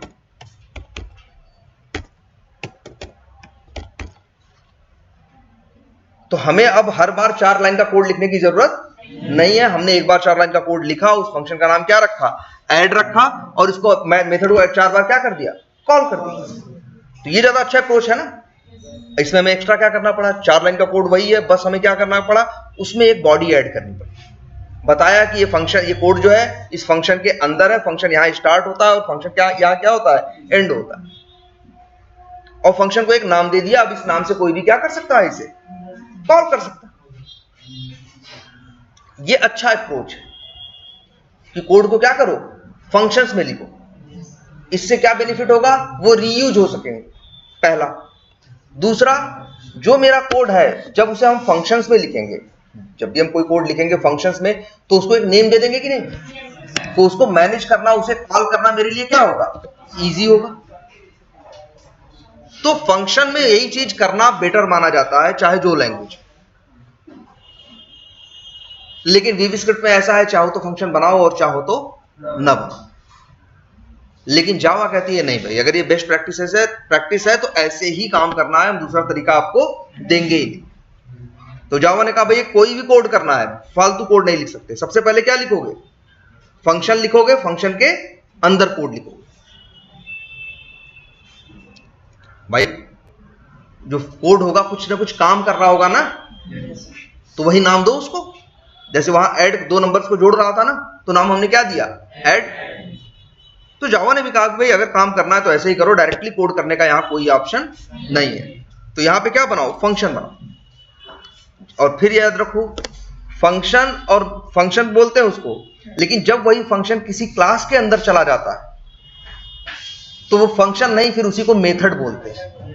Speaker 1: तो हमें अब हर बार 4 लाइन का कोड लिखने की जरूरत नहीं है। हमने एक बार 4 लाइन का कोड लिखा, उस फंक्शन का नाम क्या रखा, ऐड रखा, और इसको मेथड को 4 बार क्या कर दिया, कॉल कर दिया। तो ये ज्यादा अच्छा अप्रोच है ना। इसमें हमें एक्स्ट्रा क्या करना पड़ा, 4 लाइन का कोड वही है, बस हमें क्या करना पड़ा, उसमें एक बॉडी ऐड करनी पड़ी। बताया कि ये फंक्शन, ये कोड जो है इस फंक्शन के अंदर है, फंक्शन यहां स्टार्ट होता है और फंक्शन क्या यहां क्या होता है, एंड होता है। और फंक्शन को एक नाम दे दिया, अब इस नाम से कोई भी क्या कर सकता है, इसे कॉल कर सकता है। ये अच्छा अप्रोच है कि कोड को क्या करो, फंक्शंस में लिखो। इससे क्या बेनिफिट होगा, वो रीयूज हो सकेंगे, पहला। दूसरा, जो मेरा कोड है जब उसे हम फंक्शंस में लिखेंगे, जब भी हम कोई कोड लिखेंगे फंक्शंस में, तो उसको एक नेम दे देंगे कि नहीं। तो उसको मैनेज करना, उसे कॉल करना मेरे लिए क्या होगा, इजी होगा। तो फंक्शन में यही चीज करना बेटर माना जाता है, चाहे जो लैंग्वेज। लेकिन VB स्क्रिप्ट में ऐसा है, चाहो तो फंक्शन बनाओ और चाहो तो न बनाओ। लेकिन जावा कहती है नहीं भाई, अगर ये बेस्ट प्रैक्टिस है तो ऐसे ही काम करना है, हम दूसरा तरीका आपको देंगे ही। तो जावा ने कहा भाई कोई भी कोड करना है, फालतू कोड नहीं लिख सकते। सबसे पहले क्या लिखोगे, फंक्शन लिखोगे, फंक्शन के अंदर कोड लिखोगे। भाई जो कोड होगा कुछ ना कुछ काम कर रहा होगा ना, तो वही नाम दो उसको। जैसे वहां ऐड 2 नंबर्स को जोड़ रहा था ना, तो नाम हमने क्या दिया, ऐड। तो जावा ने भी कहा कि भाई अगर काम करना है तो ऐसे ही करो, डायरेक्टली कोड करने का यहां कोई ऑप्शन नहीं है। तो यहां पे क्या बनाओ, फंक्शन बनाओ। और फिर याद रखो, फंक्शन और फंक्शन बोलते हैं उसको, लेकिन जब वही फंक्शन किसी क्लास के अंदर चला जाता है तो वो फंक्शन नहीं, फिर उसी को मेथड बोलते हैं।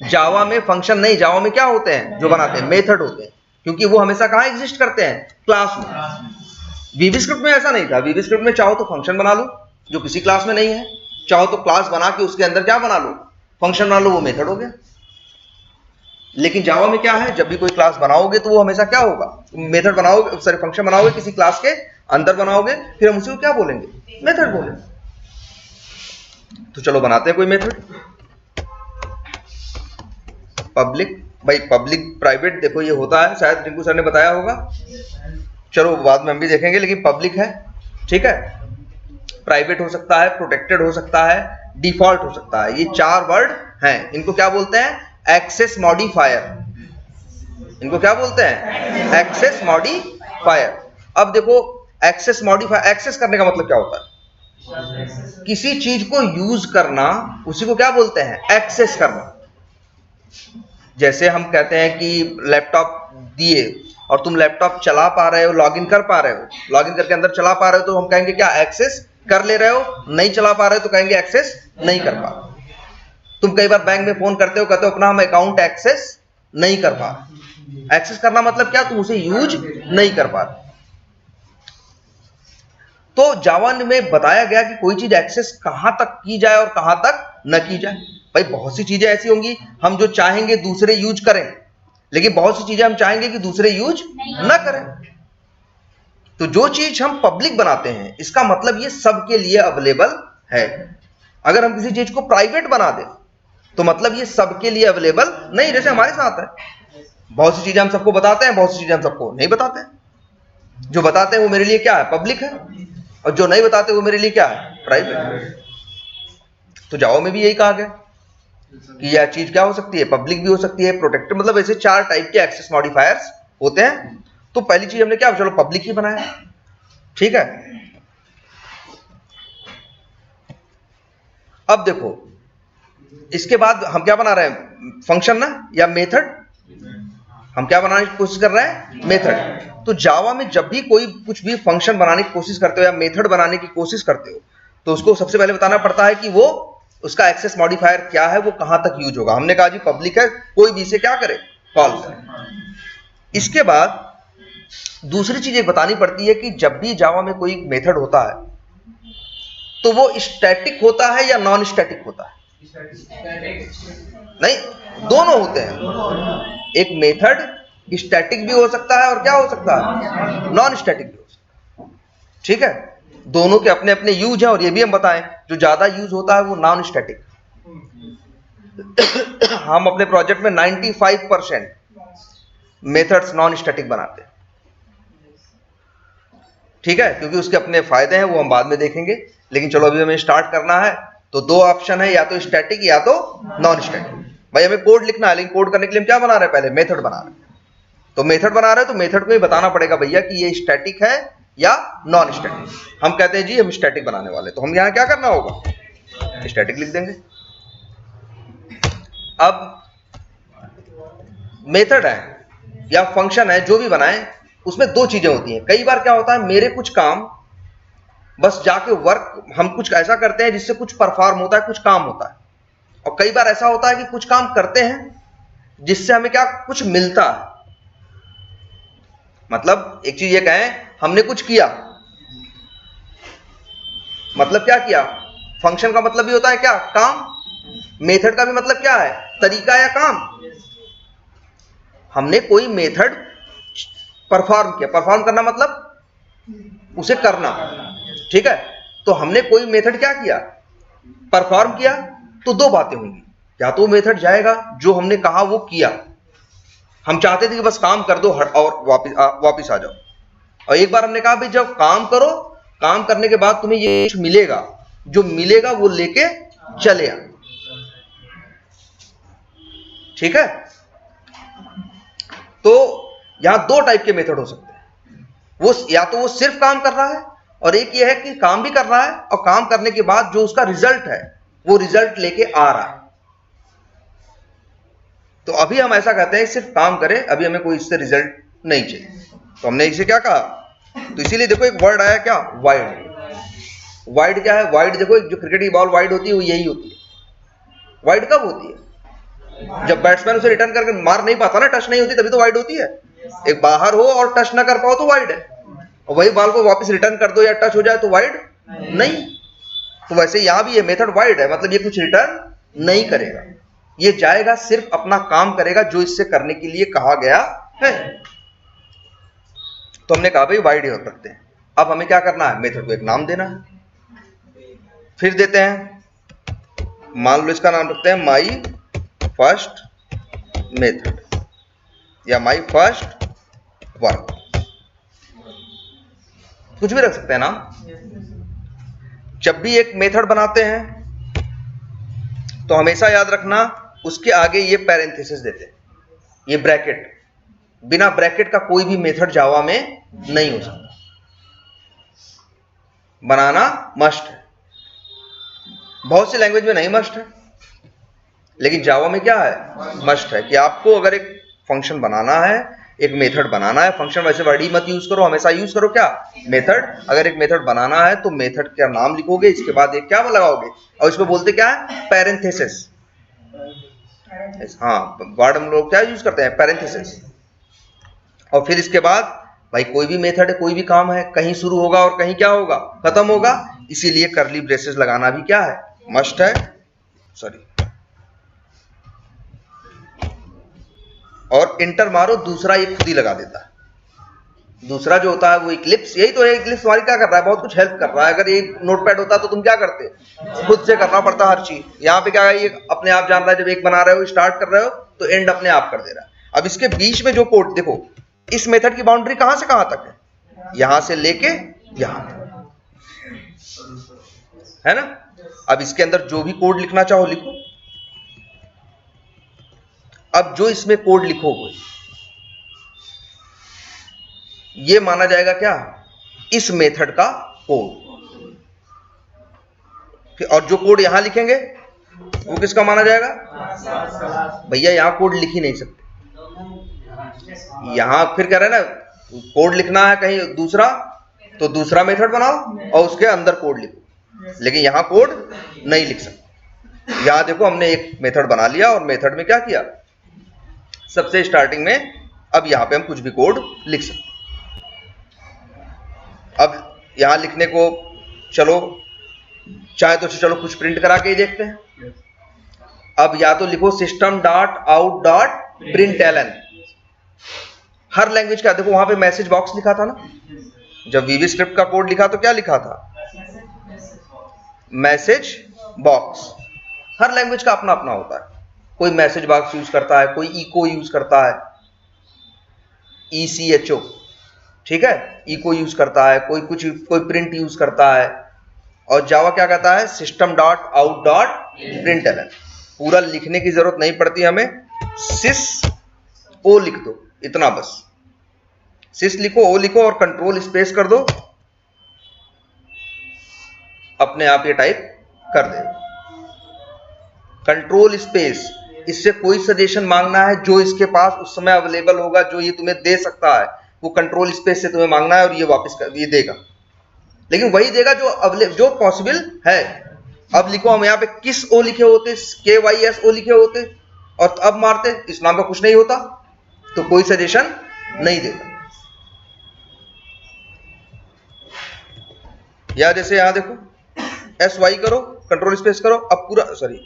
Speaker 1: जावा में फंक्शन नहीं, जावा में क्या होते हैं जो बनाते हैं, मेथड होते हैं, क्योंकि वो हमेशा कहां एग्जिस्ट करते हैं, क्लास में। VB स्क्रिप्ट में ऐसा नहीं था। VB स्क्रिप्ट में चाहो तो फंक्शन बना लो जो किसी क्लास में नहीं है, चाहो तो क्लास बना के उसके अंदर क्या बना लो, फंक्शन बना लो, वो मेथड हो गया। लेकिन जावा में क्या है, जब भी कोई क्लास बनाओगे तो वो हमेशा क्या होगा, मेथड बनाओगे, सॉरी फंक्शन बनाओगे, किसी क्लास के अंदर बनाओगे, फिर हम उसी को क्या बोलेंगे, मेथड बोलेंगे। तो चलो बनाते हैं कोई मेथड। पब्लिक, भाई पब्लिक प्राइवेट देखो ये होता है, शायद टिंकू सर ने बताया होगा, चलो बाद में हम भी देखेंगे, लेकिन पब्लिक है, ठीक है। प्राइवेट हो सकता है, प्रोटेक्टेड हो सकता है, डिफॉल्ट हो सकता है। ये 4 वर्ड हैं, इनको क्या बोलते हैं, एक्सेस मॉडिफायर। इनको क्या बोलते हैं, एक्सेस मॉडिफायर। अब देखो एक्सेस मॉडिफायर, एक्सेस करने का मतलब क्या होता है, किसी चीज को यूज करना, उसी को क्या बोलते हैं? एक्सेस करना। जैसे हम कहते हैं कि लैपटॉप दिए और तुम लैपटॉप चला पा रहे हो, लॉगिन कर पा रहे हो, लॉगिन करके अंदर चला पा रहे हो, तो हम कहेंगे क्या? एक्सेस कर ले रहे हो। नहीं चला पा रहे हो तो कहेंगे एक्सेस नहीं कर पा रहे। तुम कई बार बैंक में फोन करते हो, कहते हो अपना हम अकाउंट एक्सेस नहीं कर पा रहे। एक्सेस करना मतलब क्या? तुम उसे यूज नहीं कर पा रहे। तो जावा में बताया गया कि कोई चीज एक्सेस कहां तक की जाए और कहां तक न की जाए। भाई बहुत सी चीजें ऐसी होंगी हम जो चाहेंगे दूसरे यूज करें, लेकिन बहुत सी चीजें हम चाहेंगे कि दूसरे यूज न करें। तो जो चीज हम पब्लिक बनाते हैं, इसका मतलब ये सबके लिए अवेलेबल है। अगर हम किसी चीज को प्राइवेट बना दें तो मतलब ये सबके लिए अवेलेबल नहीं। जैसे हमारे साथ है, बहुत सी चीजें हम सबको बताते हैं, बहुत सी चीजें हम सबको नहीं बताते हैं। जो बताते हैं वो मेरे लिए क्या है? पब्लिक है, और जो नहीं बताते वो मेरे लिए क्या है? प्राइवेट। तो जावा में भी यही कहा गया कि यह चीज क्या हो सकती है? पब्लिक भी हो सकती है, प्रोटेक्टेड। मतलब ऐसे 4 टाइप के एक्सेस मॉडिफायर्स होते हैं। तो पहली चीज हमने क्या, चलो पब्लिक ही बनाया, ठीक है। अब देखो इसके बाद हम क्या बना रहे हैं? फंक्शन ना, या मेथड। हम क्या बनाने की कोशिश कर रहे हैं? मेथड। तो जावा में जब भी कोई कुछ भी फंक्शन बनाने की कोशिश करते हो या मेथड बनाने की कोशिश करते हो, तो उसको सबसे पहले बताना पड़ता है कि वो उसका एक्सेस मॉडिफायर क्या है, वो कहां तक यूज होगा। हमने कहा जी पब्लिक है, कोई भी इसे क्या करे? कॉल करे। इसके बाद दूसरी चीज एक बतानी पड़ती है कि जब भी जावा में कोई मेथड होता है तो वो स्टैटिक होता है या नॉन स्टैटिक होता है? नहीं, दोनों होते हैं। एक मेथड स्टैटिक भी हो सकता है और क्या हो सकता है? नॉन स्टैटिक भी हो सकता है, ठीक है। दोनों के अपने अपने यूज है, और ये भी हम बताएं जो ज्यादा यूज होता है वो नॉन स्टैटिक। हम अपने प्रोजेक्ट में 95% मेथड्स नॉन स्टैटिक बनाते हैं, ठीक है, क्योंकि उसके अपने फायदे हैं, वो हम बाद में देखेंगे। लेकिन चलो अभी हमें स्टार्ट करना है, तो 2 ऑप्शन है, या तो स्टैटिक या तो नॉन स्टैटिक। भाई हमें कोड लिखना है, लेकिन कोड करने के लिए हम क्या बना रहे हैं? पहले मेथड बना रहे हैं। तो मेथड बना रहे हैं तो मेथड को ही बताना पड़ेगा भैया कि ये स्टैटिक है या नॉन स्टैटिक। हम कहते हैं जी हम स्टैटिक बनाने वाले, तो हम यहां क्या करना होगा? स्टैटिक लिख देंगे। अब मेथड है या फंक्शन है, जो भी बनाए, उसमें 2 चीजें होती हैं। कई बार क्या होता है, मेरे कुछ काम बस जाके वर्क, हम कुछ ऐसा करते हैं जिससे कुछ परफॉर्म होता है, कुछ काम होता है। और कई बार ऐसा होता है कि कुछ काम करते हैं जिससे हमें क्या कुछ मिलता है। मतलब एक चीज ये कहें हमने कुछ किया, मतलब क्या किया? फंक्शन का मतलब भी होता है क्या? काम। मेथड का भी मतलब क्या है? तरीका या काम। हमने कोई मेथड परफॉर्म किया। परफॉर्म करना मतलब उसे करना, ठीक है। तो हमने कोई मेथड क्या किया? परफॉर्म किया। तो 2 बातें होंगी, या तो मेथड जाएगा जो हमने कहा वो किया, हम चाहते थे कि बस काम कर दो और वापिस आ जाओ। और एक बार हमने कहा भाई जब काम करो, काम करने के बाद तुम्हें ये कुछ मिलेगा, जो मिलेगा वो लेके चले आ, ठीक है। तो यहां 2 टाइप के मेथड हो सकते हैं। वो या तो वो सिर्फ काम कर रहा है, और एक ये है कि काम भी कर रहा है और काम करने के बाद जो उसका रिजल्ट है वो रिजल्ट लेके आ रहा है। तो अभी हम ऐसा कहते हैं सिर्फ काम करें, अभी हमें कोई इससे रिजल्ट नहीं चाहिए। तो हमने इसे क्या कहा? तो इसीलिए देखो एक वर्ड आया क्या? वाइड। वाइड क्या है? वाइड देखो, जो क्रिकेट की बॉल वाइड होती है वो यही होती है। वाइड कब होती है? जब बैट्समैन उसे रिटर्न करके मार नहीं पाता ना, टच नहीं होती, तभी तो वाइड होती है। एक बाहर हो और टच ना कर पाओ तो वाइड है, और वही बॉल को वापस रिटर्न कर दो या टच हो जाए तो वाइड नहीं। तो वैसे यहां भी ये मेथड वाइड है, मतलब ये कुछ रिटर्न नहीं करेगा, ये जाएगा सिर्फ अपना काम करेगा जो इससे करने के लिए कहा गया है। तो हमने कहा भाई वाइड ही रखते हैं। अब हमें क्या करना है? मेथड को एक नाम देना है। फिर देते हैं, मान लो इसका नाम रखते हैं माई फर्स्ट मेथड या माई फर्स्ट वर्क, कुछ भी रख सकते हैं नाम। जब भी एक मेथड बनाते हैं तो हमेशा याद रखना उसके आगे ये पैरेंथेसिस देते हैं, ये ब्रैकेट। बिना ब्रैकेट का कोई भी मेथड जावा में नहीं हो सकता, बनाना मस्ट है। बहुत सी लैंग्वेज में नहीं मस्ट है, लेकिन जावा में क्या है, मस्ट है कि आपको अगर एक फंक्शन बनाना है, एक मेथड बनाना है, फंक्शन वैसे वर्ड ही मत यूज करो, हमेशा यूज करो क्या, मेथड। अगर एक मेथड बनाना है तो मेथड का नाम लिखोगे, इसके बाद एक क्या लगाओगे, और इसको बोलते क्या है, पैरेंथेसिस। हाँ, वर्ड हम लोग क्या यूज करते हैं, पैरेंथेसिस। और फिर इसके बाद भाई कोई भी मेथड है, कोई भी काम है, कहीं शुरू होगा और कहीं क्या होगा, खत्म होगा, इसीलिए कर्ली ब्रेसेस लगाना भी क्या है, मस्ट है। सॉरी, और इंटर मारो, दूसरा ये खुद ही लगा देता है। दूसरा जो होता है वो इक्लिप्स, यही तो है इक्लिप्स, हमारी क्या कर रहा है, बहुत कुछ हेल्प कर रहा है। अगर ये नोटपैड होता तो तुम क्या करते, खुद से करना पड़ता हर चीज। यहाँ पे क्या है, ये अपने आप जान रहा है, जब एक बना रहे हो, स्टार्ट कर रहे हो तो एंड अपने आप कर दे रहा है। अब इसके बीच में जो कोड देखो, इस मेथड की बाउंड्री कहां से कहां तक है, यहां से लेके यहां तक है ना। अब इसके अंदर जो भी कोड लिखना चाहो लिखो। अब जो इसमें कोड लिखोगे ये माना जाएगा क्या, इस मेथड का कोड। और जो कोड यहां लिखेंगे वो किसका माना जाएगा, भैया यहां कोड लिख ही नहीं सकते। यहां फिर कह रहे हैं ना, कोड लिखना है कहीं दूसरा तो दूसरा मेथड बनाओ और उसके अंदर कोड लिखो, लेकिन यहां कोड नहीं लिख सकते। यहां देखो हमने एक मेथड बना लिया और मेथड में क्या किया, सबसे स्टार्टिंग में, अब यहां पे हम कुछ भी कोड लिख सकते। अब यहां लिखने को चलो, चाहे तो चलो कुछ प्रिंट करा के ही देखते हैं। अब या तो लिखो system.out.println। हर लैंग्वेज का देखो, वहां पे मैसेज बॉक्स लिखा था ना, जब वीवी स्क्रिप्ट का कोड लिखा तो क्या लिखा था, मैसेज बॉक्स। हर लैंग्वेज का अपना अपना होता है, कोई मैसेज बॉक्स यूज करता है, कोई इको यूज करता है, ECHO, ठीक है, इको यूज करता है, कोई प्रिंट यूज करता है। और जावा क्या कहता है, system.out.println। पूरा लिखने की जरूरत नहीं पड़ती हमें, सिस ओ लिख दो, इतना बस। सिस लिखो, ओ लिखो और कंट्रोल स्पेस कर दो, अपने आप ये टाइप कर दे। कंट्रोल स्पेस, इससे कोई सजेशन मांगना है जो इसके पास उस समय अवेलेबल होगा, जो ये तुम्हें दे सकता है, वो कंट्रोल स्पेस से तुम्हें मांगना है और ये वापस ये देगा। लेकिन वही देगा जो पॉसिबल है। अब लिखो, हम यहाँ पे किस ओ लिखे होते, KYSO लिखे होते, और अब मारते, इस नाम का कुछ नहीं होता तो कोई सजेशन नहीं देता। या जैसे यहां देखो, SY करो, कंट्रोल स्पेस करो, अब पूरा, सॉरी,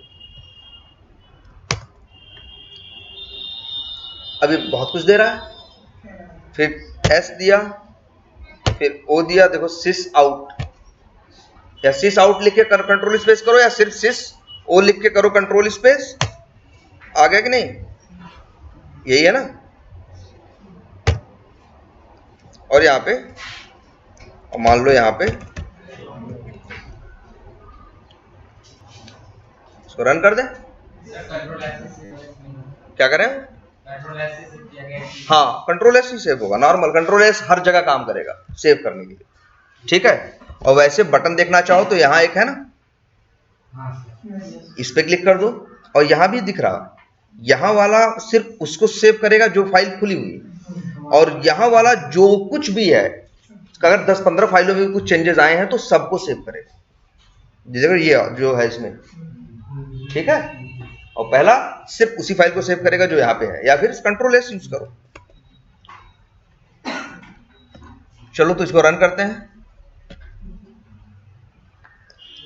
Speaker 1: अभी बहुत कुछ दे रहा है, फिर S दिया, फिर O दिया, देखो सिस आउट, या सिस आउट लिख के कंट्रोल स्पेस करो, या सिर्फ सिस O लिख के करो कंट्रोल स्पेस। आ गया कि नहीं, यही है ना। और यहां पे, और मान लो यहां पे इसको रन कर दे, क्या करें, हाँ, कंट्रोल S ही सेव होगा, नॉर्मल कंट्रोल S हर जगह काम करेगा सेव करने के लिए, ठीक है। और वैसे बटन देखना चाहो तो यहाँ एक है ना, इस पे क्लिक कर दो, और यहां भी दिख रहा, यहां वाला सिर्फ उसको सेव करेगा जो फाइल खुली हुई है, और यहां वाला जो कुछ भी है, अगर 10-15 फाइलों में भी कुछ चेंजेस आए हैं तो सबको सेव करेगा, जैसे ये जो है इसमें, ठीक है। और पहला सिर्फ उसी फाइल को सेव करेगा जो यहां पे है, या फिर कंट्रोल S यूज करो। चलो तो इसको रन करते हैं।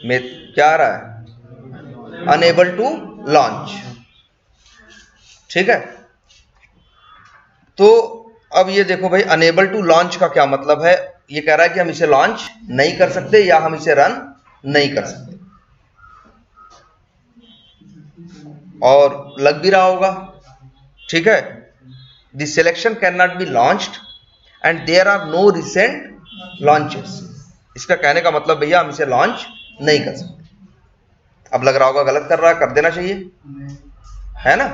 Speaker 1: में क्या आ रहा है, अनेबल टू लॉन्च, ठीक है। तो अब ये देखो भाई, अनेबल टू लॉन्च का क्या मतलब है, ये कह रहा है कि हम इसे लॉन्च नहीं कर सकते या हम इसे रन नहीं कर सकते। और लग भी रहा होगा, ठीक है, this selection can not be launched and there are no recent launches. इसका कहने का मतलब भैया हम इसे लॉन्च नहीं कर सकते। अब लग रहा होगा गलत कर रहा है, कर देना चाहिए, है ना।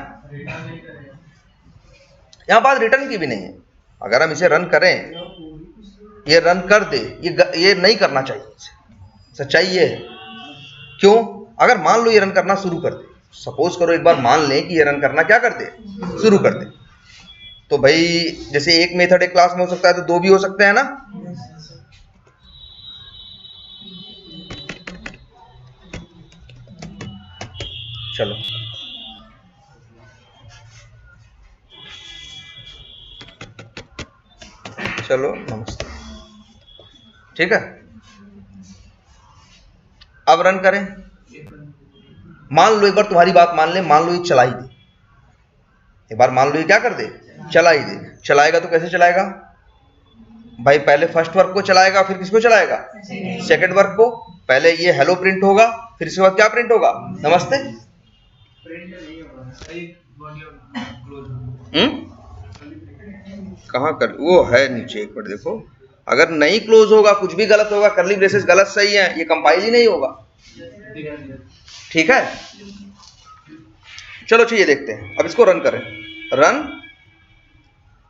Speaker 1: यहां बात रिटर्न की भी नहीं है, अगर हम इसे रन करें, ये रन कर दे, ये नहीं करना चाहिए, सच्चाई ये है। क्यों, अगर मान लो ये रन करना शुरू कर दे, सपोज करो एक बार मान लें कि ये रन करना क्या कर दे, शुरू कर दे, तो भाई जैसे एक मेथड एक क्लास में हो सकता है तो दो भी हो सकते हैं ना। चलो चलो नमस्ते, ठीक है। अब रन करें, मान लो एक बार तुम्हारी बात मान ले, मान लो ये चला ही दे, एक बार मान लो ये क्या कर दे, चला ही दे। चलाएगा तो कैसे चलाएगा भाई, पहले फर्स्ट वर्क को चलाएगा, फिर किसको चलाएगा, सेकंड वर्क को। पहले ये हेलो प्रिंट होगा, फिर इसके बाद क्या प्रिंट होगा, नमस्ते। कहाँ कर वो है नीचे, एक बार देखो, अगर नहीं क्लोज होगा, कुछ भी गलत होगा, कर्ली ब्रेसेस गलत सही है, ये कंपाइल ही नहीं होगा, ठीक है। चलो चाहिए देखते हैं, अब इसको रन करें, रन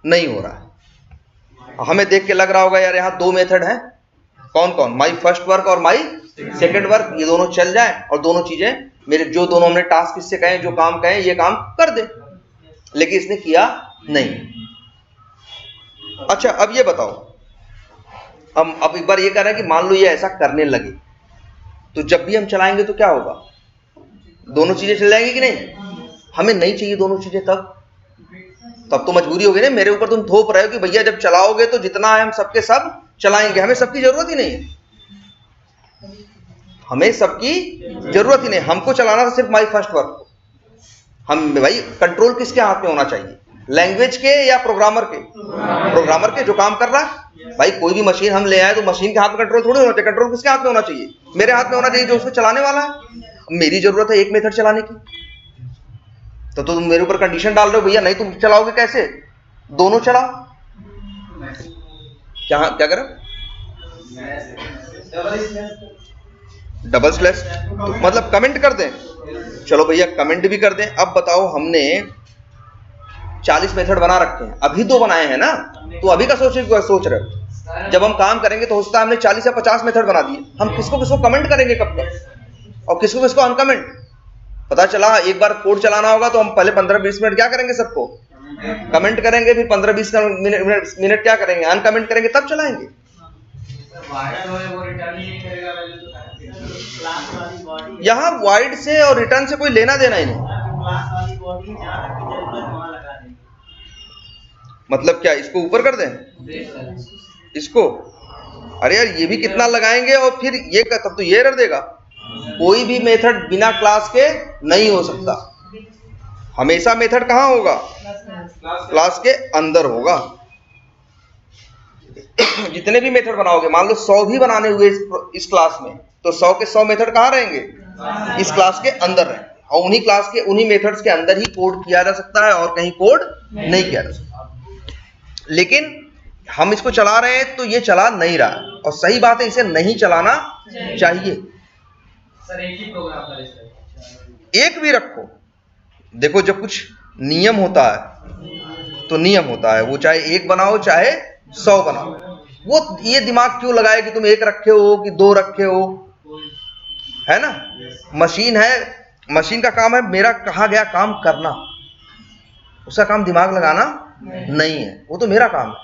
Speaker 1: नहीं हो रहा है। हमें देख के लग रहा होगा यार यहाँ दो मेथड हैं, कौन कौन, माई फर्स्ट वर्क और माई सेकंड वर्क, ये दोनों चल जाए और दोनों चीजें मेरे जो दोनों हमने टास्क इससे कहे, जो काम कहे ये काम कर दे, लेकिन इसने किया नहीं। अच्छा अब ये बताओ, हम अब एक बार ये कह रहे हैं कि मान लो ये ऐसा करने लगे, तो जब भी हम चलाएंगे तो क्या होगा, दोनों चीजें चल जाएंगी कि नहीं। हमें नहीं चाहिए दोनों चीजें, तब तो मजबूरी होगी ना, मेरे ऊपर तुम थोप रहे हो कि भैया जब चलाओगे तो जितना है हम सबके सब चलाएंगे। हमें सबकी जरूरत ही नहीं है, हमें सबकी जरूरत ही नहीं, हमको चलाना था सिर्फ माई फर्स्ट वर्क को। हम भाई कंट्रोल किसके हाथ में होना चाहिए, लैंग्वेज के या प्रोग्रामर के, प्रोग्रामर के जो काम कर रहा है। भाई कोई भी मशीन हम ले आए तो मशीन के हाथ में कंट्रोल थोड़ी होना चाहिए, कंट्रोल किसके हाथ में होना चाहिए, मेरे हाथ में होना चाहिए जो उसको चलाने वाला है। मेरी जरूरत है एक मेथड चलाने की, तो तुम मेरे ऊपर कंडीशन डाल रहे हो भैया नहीं तुम चलाओगे कैसे, दोनों चलाओ। क्या करें, डबल स्लैश, तो मतलब कमेंट कर दें, चलो भैया कमेंट भी कर दें। अब बताओ हमने 40 मेथड बना रखे हैं, अभी दो बनाए हैं ना, तो अभी का सोच रहे हो, जब हम काम करेंगे तो हो सकता है हमने 40 या 50 मेथड बना दिए, हम किसको किसको कमेंट करेंगे कब तक, और किसको किसको अनकमेंट। पता चला एक बार कोड चलाना होगा तो हम पहले 15-20 मिनट क्या करेंगे, सबको कमेंट करेंगे, फिर 15-20 मिनट क्या करेंगे, अनकमेंट करेंगे, तब चलाएंगे। यहाँ वाइड से और रिटर्न से कोई लेना देना ही नहीं। मतलब क्या इसको ऊपर कर दें, इसको, अरे यार ये भी कितना लगाएंगे, और फिर ये तब तो ये एरर देगा। कोई भी मेथड बिना क्लास के नहीं हो सकता, हमेशा मेथड कहाँ होगा, क्लास के अंदर होगा। जितने भी मेथड बनाओगे, मान लो 100 भी बनाने हुए इस क्लास में, तो 100 के 100 मेथड कहाँ रहेंगे, इस क्लास के अंदर रहेंगे, और उन्हीं क्लास के उन्हीं मेथड्स के अंदर ही कोड किया जा सकता है, और कहीं कोड नहीं किया जा सकता। लेकिन हम इसको चला रहे हैं तो ये चला नहीं रहा है, और सही बात है, इसे नहीं चलाना चाहिए।
Speaker 2: सर एक ही प्रोग्राम पर
Speaker 1: एक भी रखो, देखो जब कुछ नियम होता है तो नियम होता है, वो चाहे एक बनाओ चाहे 100 बनाओ। वो ये दिमाग क्यों लगाए कि तुम एक रखे हो कि 2 रखे हो, है ना। मशीन है, मशीन का काम है मेरा कहा गया काम करना, उसका काम दिमाग लगाना नहीं है, वो तो मेरा काम है।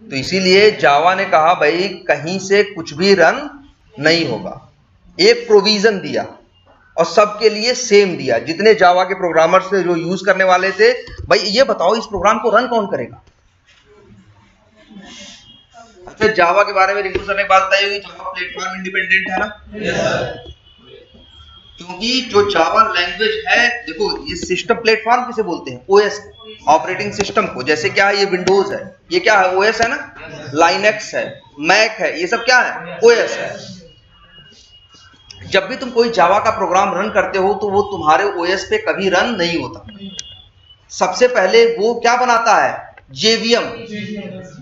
Speaker 1: तो इसीलिए जावा ने कहा भाई कहीं से कुछ भी रन नहीं होगा, एक प्रोविजन दिया और सबके लिए सेम दिया। जितने जावा के प्रोग्रामर्स थे जो यूज करने वाले थे, भाई ये बताओ इस प्रोग्राम को रन कौन करेगा। अच्छा जावा के बारे में रिंकू सर ने बात बताई होगी, जावा प्लेटफॉर्म इंडिपेंडेंट है ना। yes, क्योंकि जो जावा लैंग्वेज है, देखो ये सिस्टम प्लेटफॉर्म किसे बोलते हैं, ओएस, ऑपरेटिंग सिस्टम को। जैसे क्या है, ये विंडोज है, ये क्या है, ओएस है ना, लाइनेक्स है, मैक है, ये सब क्या है, ओएस है। जब भी तुम कोई जावा का प्रोग्राम रन करते हो तो वो तुम्हारे ओएस पे कभी रन नहीं होता। सबसे पहले वो क्या बनाता है, जेवीएम,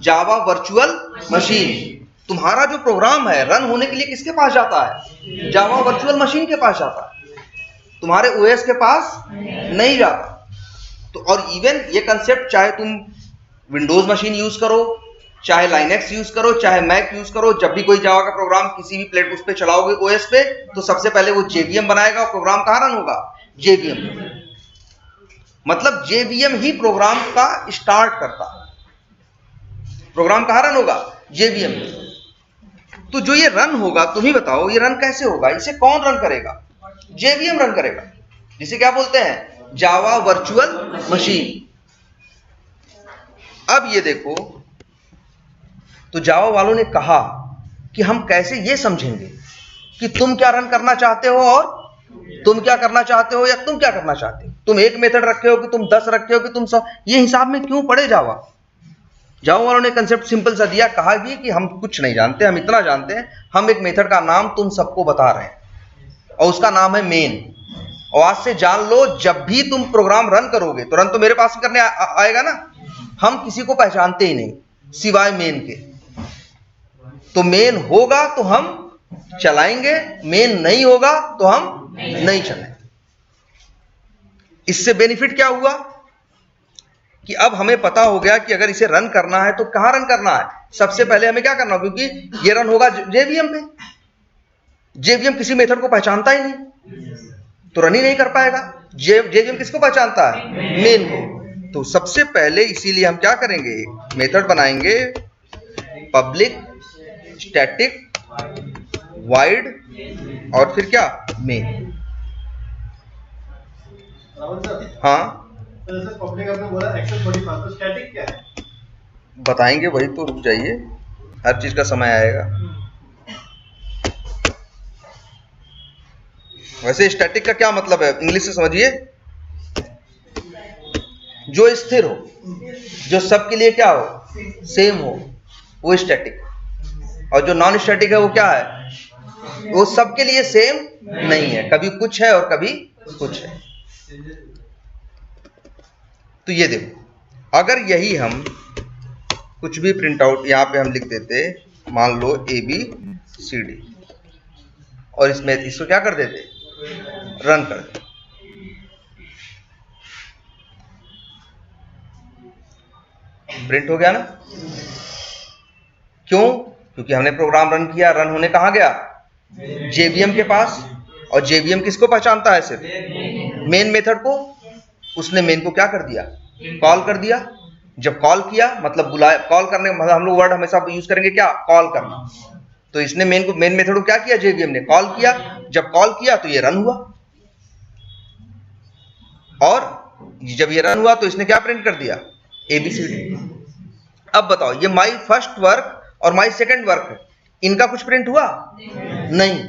Speaker 1: जावा वर्चुअल मशीन। तुम्हारा जो प्रोग्राम है रन होने के लिए किसके पास जाता है, जावा वर्चुअल मशीन के पास जाता है, तुम्हारे ओएस के पास नहीं जाता। तो और इवन ये कंसेप्ट चाहे तुम विंडोज मशीन यूज करो चाहे लाइनेक्स यूज करो, चाहे मैक यूज करो, जब भी कोई जावा का प्रोग्राम किसी भी प्लेट उस पे चलाओगे ओएस पे, तो सबसे पहले वो जेवीएम बनाएगा और प्रोग्राम कहां रन होगा? जेवीएम। मतलब जेवीएम ही प्रोग्राम का स्टार्ट करता। प्रोग्राम कहां रन होगा? जेवीएम। तो जो ये रन होगा, तुम ही बताओ ये रन कैसे होगा? इसे कौन रन करेगा? जेवीएम रन करेगा, जिसे क्या बोलते हैं? Java virtual machine. अब ये देखो, तो जावा वालों ने कहा कि हम कैसे ये समझेंगे कि तुम क्या रन करना चाहते हो और तुम क्या करना चाहते हो, या तुम क्या करना चाहते हो? तुम एक मेथड रखे हो कि तुम 10 रखे हो कि तुम 100? ये हिसाब में क्यों पड़े जावा? जावा वालों ने कंसेप्ट सिंपल सा दिया, कहा कि हम कुछ नहीं जानते, हम इतना जानते हैं, हम एक मेथड का नाम तुम सबको बता रहे हैं और उसका नाम है मेन। और आज से जान लो, जब भी तुम प्रोग्राम रन करोगे तो रन तो मेरे पास करने आएगा ना। हम किसी को पहचानते ही नहीं सिवाय मेन के। तो मेन होगा तो हम चलाएंगे, मेन नहीं होगा तो हम नहीं चलाएंगे। इससे बेनिफिट क्या हुआ कि अब हमें पता हो गया कि अगर इसे रन करना है तो कहां रन करना है। सबसे पहले हमें क्या करना, क्योंकि ये रन होगा जेवीएम पे। जेवीएम किसी मेथड को पहचानता ही नहीं, तो रन ही नहीं कर पाएगा। जेवीएम किसको पहचानता है? मेन को। तो सबसे पहले इसीलिए हम क्या करेंगे, मेथड बनाएंगे पब्लिक स्टैटिक वाइड और फिर क्या? मेन। हाँ
Speaker 3: पब्लिक आपने बोला एक्सेल 45, तो स्टैटिक क्या है?
Speaker 1: बताएंगे, वही तो, रुक जाइए, हर चीज का समय आएगा। वैसे स्टैटिक का क्या मतलब है, इंग्लिश से समझिए। जो स्थिर हो, जो सबके लिए क्या हो? सेम हो, वो स्टैटिक। और जो नॉन स्टैटिक है वो क्या है? वो सबके लिए सेम नहीं है, कभी कुछ है और कभी कुछ है। तो ये देखो, अगर यही हम कुछ भी प्रिंट आउट यहां पे हम लिख देते, मान लो ABCD, और इसमें इसको क्या कर देते? रन कर देते। प्रिंट हो गया ना? क्यों? क्योंकि हमने प्रोग्राम रन किया। रन होने कहां गया? जेवीएम के पास। और जेवीएम किसको पहचानता है? सिर्फ मेन मेथड को। उसने मेन को क्या कर दिया? कॉल कर दिया। जब कॉल किया मतलब बुलाया, कॉल करने मतलब हम लोग वर्ड हमेशा यूज करेंगे क्या? कॉल करना। तो इसने मेन मेथड को क्या किया? जेवीएम ने कॉल किया। जब कॉल किया तो ये रन हुआ, और जब ये रन हुआ तो इसने क्या प्रिंट कर दिया? ABCD। अब बताओ, ये माई फर्स्ट वर्क और माई सेकेंड वर्क, इनका कुछ प्रिंट हुआ? नहीं।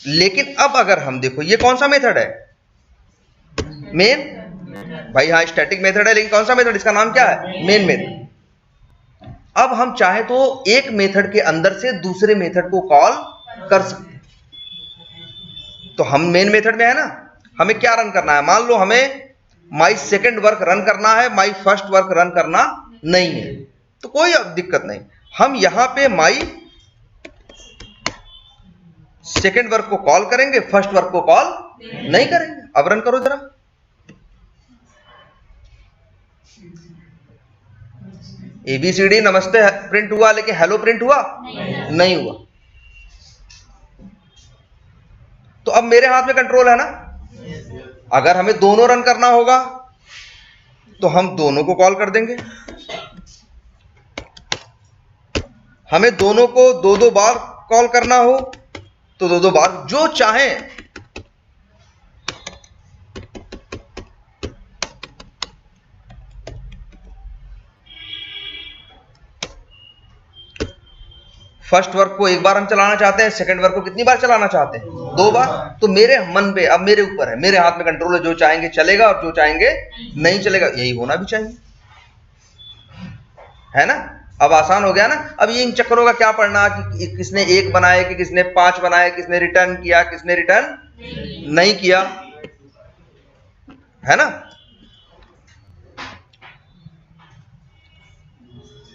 Speaker 1: लेकिन अब अगर हम देखो, ये कौन सा मेथड है? मेन। भाई हाँ, स्टैटिक मेथड है, लेकिन कौन सा मेथड? इसका नाम क्या है? Main method. अब हम चाहे तो एक मेथड के अंदर से दूसरे मेथड को कॉल कर सकते हैं। तो हम मेन मेथड में है ना, हमें क्या रन करना है? मान लो हमें माई सेकेंड वर्क रन करना है, माई फर्स्ट वर्क रन करना नहीं है, तो कोई दिक्कत नहीं। हम यहां पे माई सेकेंड वर्क को कॉल करेंगे, फर्स्ट वर्क को कॉल नहीं करेंगे। अब रन करो जरा। ABCD नमस्ते प्रिंट हुआ, लेकिन हेलो प्रिंट हुआ? नहीं हुआ। तो अब मेरे हाथ में कंट्रोल है ना। अगर हमें दोनों रन करना होगा तो हम दोनों को कॉल कर देंगे। हमें दोनों को दो दो बार कॉल करना हो तो दो दो बार, जो चाहें। फर्स्ट वर्क को एक बार हम चलाना चाहते हैं, सेकंड वर्क को कितनी बार चलाना चाहते हैं? 2 बार। तो मेरे मन पे, अब मेरे ऊपर है, मेरे हाथ में कंट्रोल है। जो चाहेंगे चलेगा और जो चाहेंगे नहीं चलेगा। यही होना भी चाहिए, है ना। अब आसान हो गया ना। अब ये इन चक्करों का क्या पढ़ना कि किसने 1 बनाए, कि किसने 5 बनाए, किसने रिटर्न किया, किसने रिटर्न नहीं किया, है ना।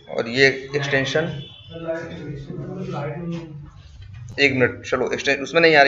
Speaker 1: और ये एक्सटेंशन, 1 मिनट, चलो एक्सटेंशन उसमें नहीं आ रही।